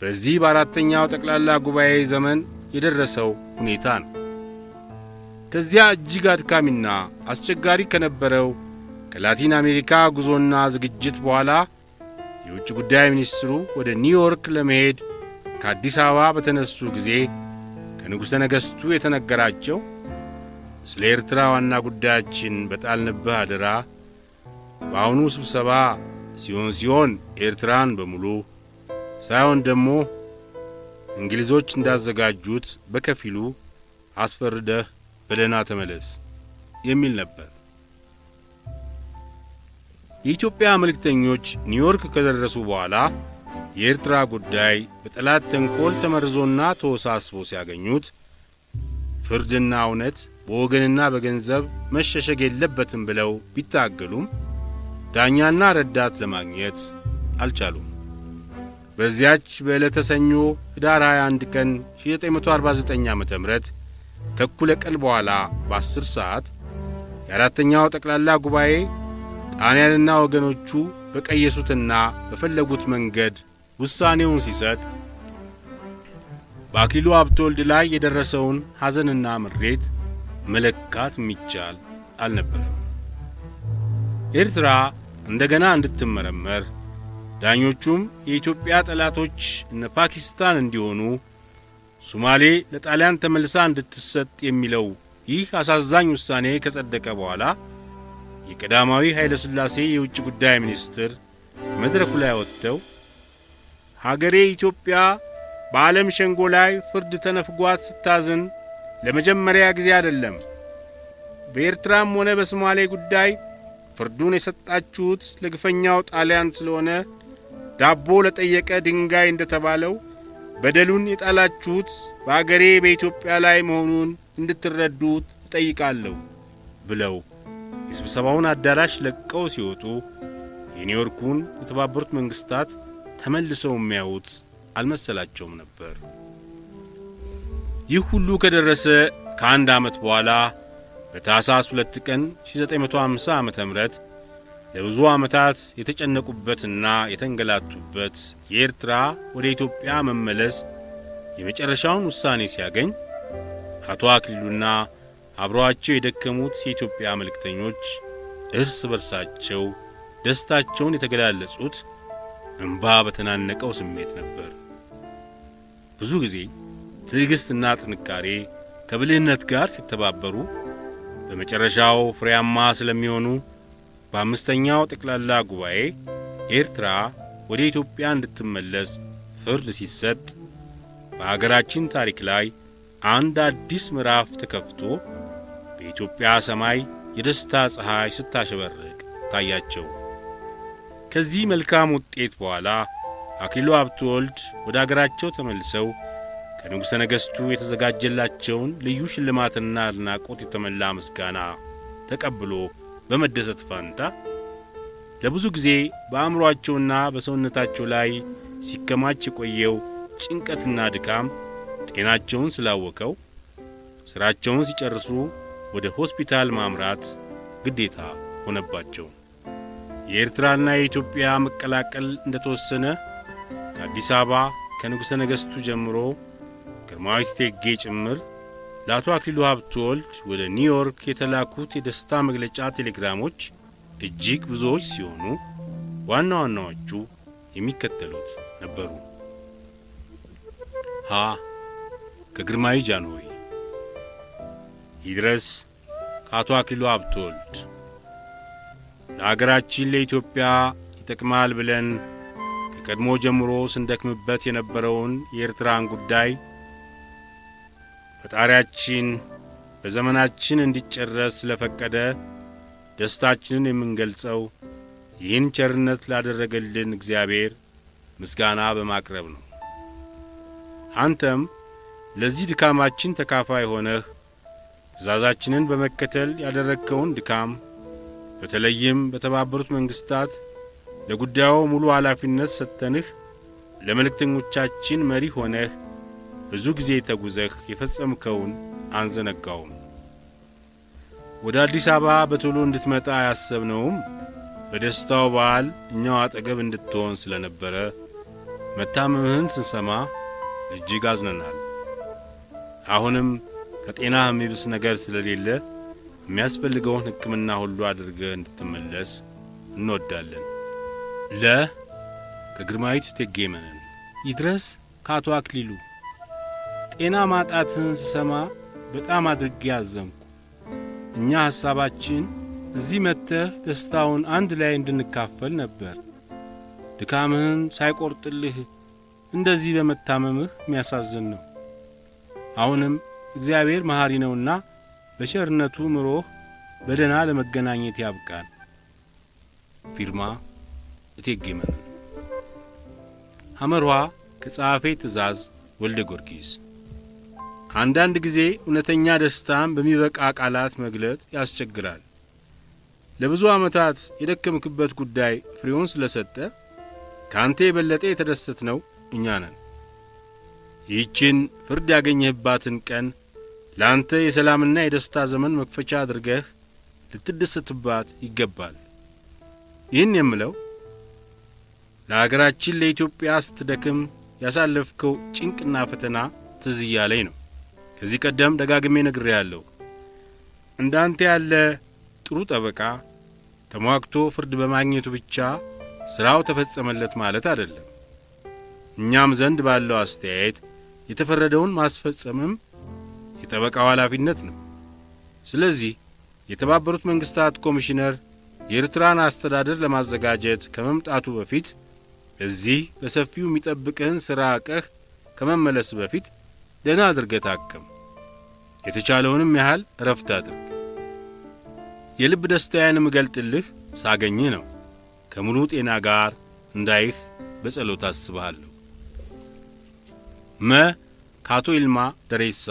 በዚህ በአራተኛው ጠቅላላ ጉባኤ ዘመን የደረሰው ሁኔታ ነው። ከዚያ እጅግ አድካሚና አስቸጋሪ ከነበረው ከላቲን አሜሪካ ጉዞና ዝግጅት በኋላ የውጭ ጉዳይ ሚኒስትሩ ወደ ኒውዮርክ ለመሄድ ከአዲስ አበባ በተነሱ ጊዜ ከንጉሠ ነገሥቱ የተነገራቸው ስለ ኤርትራ ዋና ጉዳያችን በጣልንብህ አደራ በአሁኑ ስብሰባ ሲሆን ኤርትራን በሙሉ ሳይሆን ደግሞ እንግሊዞች እንዳዘጋጁት በከፊሉ አስፈርደህ በደህና ተመለስ የሚል ነበር። የኢትዮጵያ መልእክተኞች ኒውዮርክ ከደረሱ በኋላ የኤርትራ ጉዳይ በጠላት ተንኮል ተመርዞና ተወሳስቦ ሲያገኙት ፍርድና እውነት በወገንና በገንዘብ መሸሸግ የለበትም ብለው ቢታገሉም ዳኛና ረዳት ለማግኘት አልቻሉም። በዚያች በዕለተ ሰኞ ህዳር 21 ቀን 1949 ዓመተ ምህረት ከእኩለ ቀን በኋላ በ10 ሰዓት የአራተኛው ጠቅላላ ጉባኤ ጣሊያንና ወገኖቹ በቀየሱትና በፈለጉት መንገድ ውሳኔውን ሲሰጥ በአክሊሉ ሀብተወልድ ላይ የደረሰውን ሐዘንና ምሬት መለካት የሚቻል አልነበረም። ኤርትራ እንደገና እንድትመረመር ዳኞቹም የኢትዮጵያ ጠላቶች እነ ፓኪስታን እንዲሆኑ ሶማሌ ለጣሊያን ተመልሳ እንድትሰጥ የሚለው ይህ አሳዛኝ ውሳኔ ከጸደቀ በኋላ የቀዳማዊ ኃይለ ሥላሴ የውጭ ጉዳይ ሚኒስትር መድረኩ ላይ ወጥተው ሀገሬ ኢትዮጵያ በዓለም ሸንጎ ላይ ፍርድ ተነፍጓት ስታዝን ለመጀመሪያ ጊዜ አይደለም። በኤርትራም ሆነ በሶማሌ ጉዳይ ፍርዱን የሰጣችሁት ለግፈኛው ጣሊያን ስለሆነ ዳቦ ለጠየቀ ድንጋይ እንደተባለው በደሉን የጣላችሁት በአገሬ በኢትዮጵያ ላይ መሆኑን እንድትረዱት እጠይቃለሁ ብለው የስብሰባውን አዳራሽ ለቀው ሲወጡ የኒውዮርኩን የተባበሩት መንግስታት ተመልሰው የሚያዩት አልመሰላቸውም ነበር። ይህ ሁሉ ከደረሰ ከአንድ ዓመት በኋላ በታኅሳስ 2 ቀን 1950 ዓመተ ምህረት ለብዙ ዓመታት የተጨነቁበትና የተንገላቱበት የኤርትራ ወደ ኢትዮጵያ መመለስ የመጨረሻውን ውሳኔ ሲያገኝ አቶ አክሊሉና አብረዋቸው የደከሙት የኢትዮጵያ መልእክተኞች እርስ በርሳቸው ደስታቸውን የተገላለጹት እንባ በተናነቀው ስሜት ነበር። ብዙ ጊዜ ትዕግስትና ጥንካሬ ከብልህነት ጋር ሲተባበሩ በመጨረሻው ፍሬያማ ስለሚሆኑ በአምስተኛው ጠቅላላ ጉባኤ ኤርትራ ወደ ኢትዮጵያ እንድትመለስ ፍርድ ሲሰጥ በአገራችን ታሪክ ላይ አንድ አዲስ ምዕራፍ ተከፍቶ በኢትዮጵያ ሰማይ የደስታ ፀሐይ ስታሸበርቅ ታያቸው። ከዚህ መልካም ውጤት በኋላ አክሊሉ ሀብተወልድ ወደ አገራቸው ተመልሰው ከንጉሠ ነገሥቱ የተዘጋጀላቸውን ልዩ ሽልማትና አድናቆት የተመላ ምስጋና ተቀብሎ በመደሰት ፋንታ ለብዙ ጊዜ በአእምሮአቸውና በሰውነታቸው ላይ ሲከማች የቆየው ጭንቀትና ድካም ጤናቸውን ስላወከው ሥራቸውን ሲጨርሱ ወደ ሆስፒታል ማምራት ግዴታ ሆነባቸው። የኤርትራና የኢትዮጵያ መቀላቀል እንደተወሰነ ከአዲስ አበባ ከንጉሠ ነገሥቱ ጀምሮ ግርማዊት እቴጌ ጭምር ለአቶ አክሊሉ ሀብተወልድ ወደ ኒውዮርክ የተላኩት የደስታ መግለጫ ቴሌግራሞች እጅግ ብዙዎች ሲሆኑ ዋና ዋናዎቹ የሚከተሉት ነበሩ። ሀ ከግርማዊ ጃንሆይ ይድረስ ከአቶ አክሊሉ ሀብተወልድ ለአገራችን ለኢትዮጵያ ይጠቅማል ብለን ከቀድሞ ጀምሮ ስንደክምበት የነበረውን የኤርትራን ጉዳይ ፈጣሪያችን በዘመናችን እንዲጨረስ ስለፈቀደ ደስታችንን የምንገልጸው ይህን ቸርነት ላደረገልን እግዚአብሔር ምስጋና በማቅረብ ነው። አንተም ለዚህ ድካማችን ተካፋይ ሆነህ ትእዛዛችንን በመከተል ያደረግከውን ድካም በተለይም በተባበሩት መንግስታት ለጉዳዩ ሙሉ ኃላፊነት ሰጥተንህ ለመልእክተኞቻችን መሪ ሆነህ ብዙ ጊዜ ተጉዘህ የፈጸምከውን አንዘነጋውም። ወደ አዲስ አበባ በቶሎ እንድትመጣ ያሰብነውም በደስታው በዓል እኛው አጠገብ እንድትሆን ስለነበረ መታመምህን ስንሰማ እጅግ አዝነናል። አሁንም ከጤናህ የሚብስ ነገር ስለሌለ የሚያስፈልገውን ሕክምና ሁሉ አድርገህ እንድትመለስ እንወዳለን። ከግርማዊት እቴጌ መነን ይድረስ ከአቶ አክሊሉ ጤና ማጣትህን ስሰማ በጣም አድርጌ አዘንኩ። እኛ ሐሳባችን እዚህ መጥተህ ደስታውን አንድ ላይ እንድንካፈል ነበር። ድካምህን ሳይቆርጥልህ እንደዚህ በመታመምህ የሚያሳዝን ነው። አሁንም እግዚአብሔር መሐሪ ነውና በቸርነቱ ምሮህ በደና ለመገናኘት ያብቃን። ፊርማ እቴጌ መነን። ሐመርኋ ከጸሐፌ ትእዛዝ ወልደ ጊዮርጊስ። አንዳንድ ጊዜ እውነተኛ ደስታን በሚበቃ ቃላት መግለጥ ያስቸግራል። ለብዙ ዓመታት የደከምክበት ጉዳይ ፍሬውን ስለሰጠ ካንተ የበለጠ የተደሰትነው እኛ ነን። ይህችን ፍርድ ያገኘህባትን ቀን ላንተ የሰላምና የደስታ ዘመን መክፈቻ አድርገህ ልትደሰትባት ይገባል። ይህን የምለው ለሀገራችን ለኢትዮጵያ ስትደክም ያሳለፍከው ጭንቅና ፈተና ትዝ እያለኝ ነው። ከዚህ ቀደም ደጋግሜ ነግሬያለሁ። እንዳንተ ያለ ጥሩ ጠበቃ ተሟግቶ ፍርድ በማግኘቱ ብቻ ሥራው ተፈጸመለት ማለት አይደለም። እኛም ዘንድ ባለው አስተያየት የተፈረደውን ማስፈጸምም የጠበቃው ኃላፊነት ነው። ስለዚህ የተባበሩት መንግስታት ኮሚሽነር የኤርትራን አስተዳደር ለማዘጋጀት ከመምጣቱ በፊት እዚህ በሰፊው የሚጠብቅህን ሥራ አቀህ ከመመለስ በፊት ደህና አድርገህ ታከም። የተቻለውንም ያህል እረፍት አድርግ። የልብ ደስታዬን ምገልጥልህ ሳገኝህ ነው። ከሙሉ ጤና ጋር እንዳይህ በጸሎት አስብሃለሁ። ከአቶ ይልማ ደሬሳ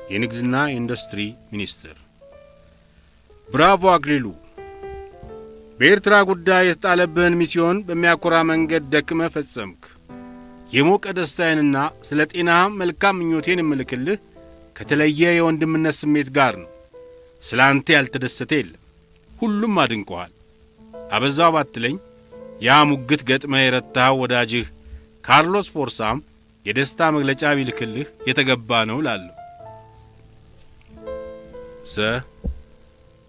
የንግድና ኢንዱስትሪ ሚኒስትር። ብራቮ አክሊሉ! በኤርትራ ጉዳይ የተጣለብህን ሚስዮን በሚያኮራ መንገድ ደክመህ ፈጸምክ። የሞቀ ደስታዬንና ስለ ጤናህም መልካም ምኞቴን እምልክልህ ከተለየ የወንድምነት ስሜት ጋር ነው። ስለ አንተ ያልተደሰተ የለም። ሁሉም አድንቀዋል። አበዛው ባትለኝ ያ ሙግት ገጥመህ የረታኸው ወዳጅህ ካርሎስ ፎርሳም የደስታ መግለጫ ቢልክልህ የተገባ ነው ላለሁ።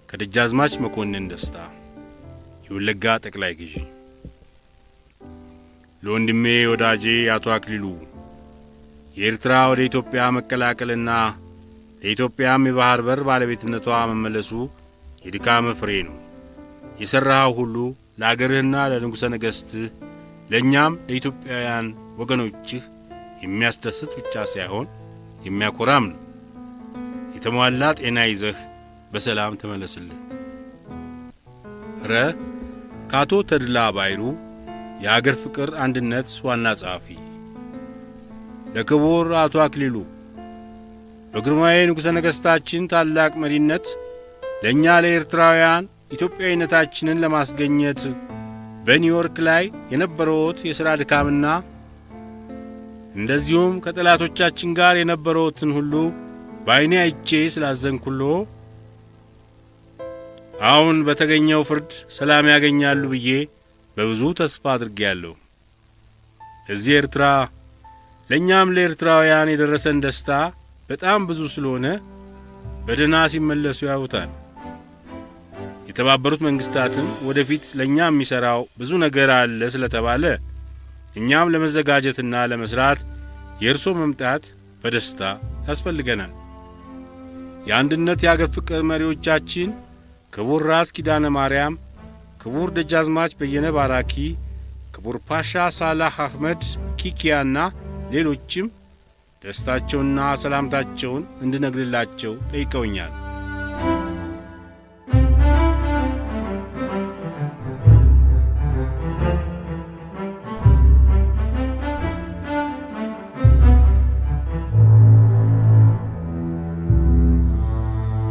ከደጃዝማች መኮንን ደስታ የወለጋ ጠቅላይ ግዢ። ለወንድሜ ወዳጄ አቶ አክሊሉ የኤርትራ ወደ ኢትዮጵያ መቀላቀልና ለኢትዮጵያም የባህር በር ባለቤትነቷ መመለሱ የድካም ፍሬ ነው። የሠራኸው ሁሉ ለአገርህና ለንጉሠ ነገሥትህ ለእኛም ለኢትዮጵያውያን ወገኖችህ የሚያስደስት ብቻ ሳይሆን የሚያኮራም ነው። የተሟላ ጤና ይዘህ በሰላም ተመለስልን። ከአቶ ተድላ ባይሩ የአገር ፍቅር አንድነት ዋና ጸሐፊ። ለክቡር አቶ አክሊሉ በግርማዊ ንጉሠ ነገሥታችን ታላቅ መሪነት ለእኛ ለኤርትራውያን ኢትዮጵያዊነታችንን ለማስገኘት በኒውዮርክ ላይ የነበረዎት የሥራ ድካምና እንደዚሁም ከጠላቶቻችን ጋር የነበረዎትን ሁሉ በዓይኔ አይቼ ስላዘንኩሎ አሁን በተገኘው ፍርድ ሰላም ያገኛሉ ብዬ በብዙ ተስፋ አድርጌያለሁ። እዚህ ኤርትራ ለእኛም ለኤርትራውያን የደረሰን ደስታ በጣም ብዙ ስለሆነ በደህና ሲመለሱ ያዩታል። የተባበሩት መንግሥታትም ወደፊት ለእኛ የሚሠራው ብዙ ነገር አለ ስለተባለ እኛም ለመዘጋጀትና ለመሥራት የእርሶ መምጣት በደስታ ያስፈልገናል። የአንድነት የአገር ፍቅር መሪዎቻችን ክቡር ራስ ኪዳነ ማርያም፣ ክቡር ደጃዝማች በየነ ባራኪ፣ ክቡር ፓሻ ሳላህ አህመድ ኪኪያና ሌሎችም ደስታቸውንና ሰላምታቸውን እንድነግርላቸው ጠይቀውኛል።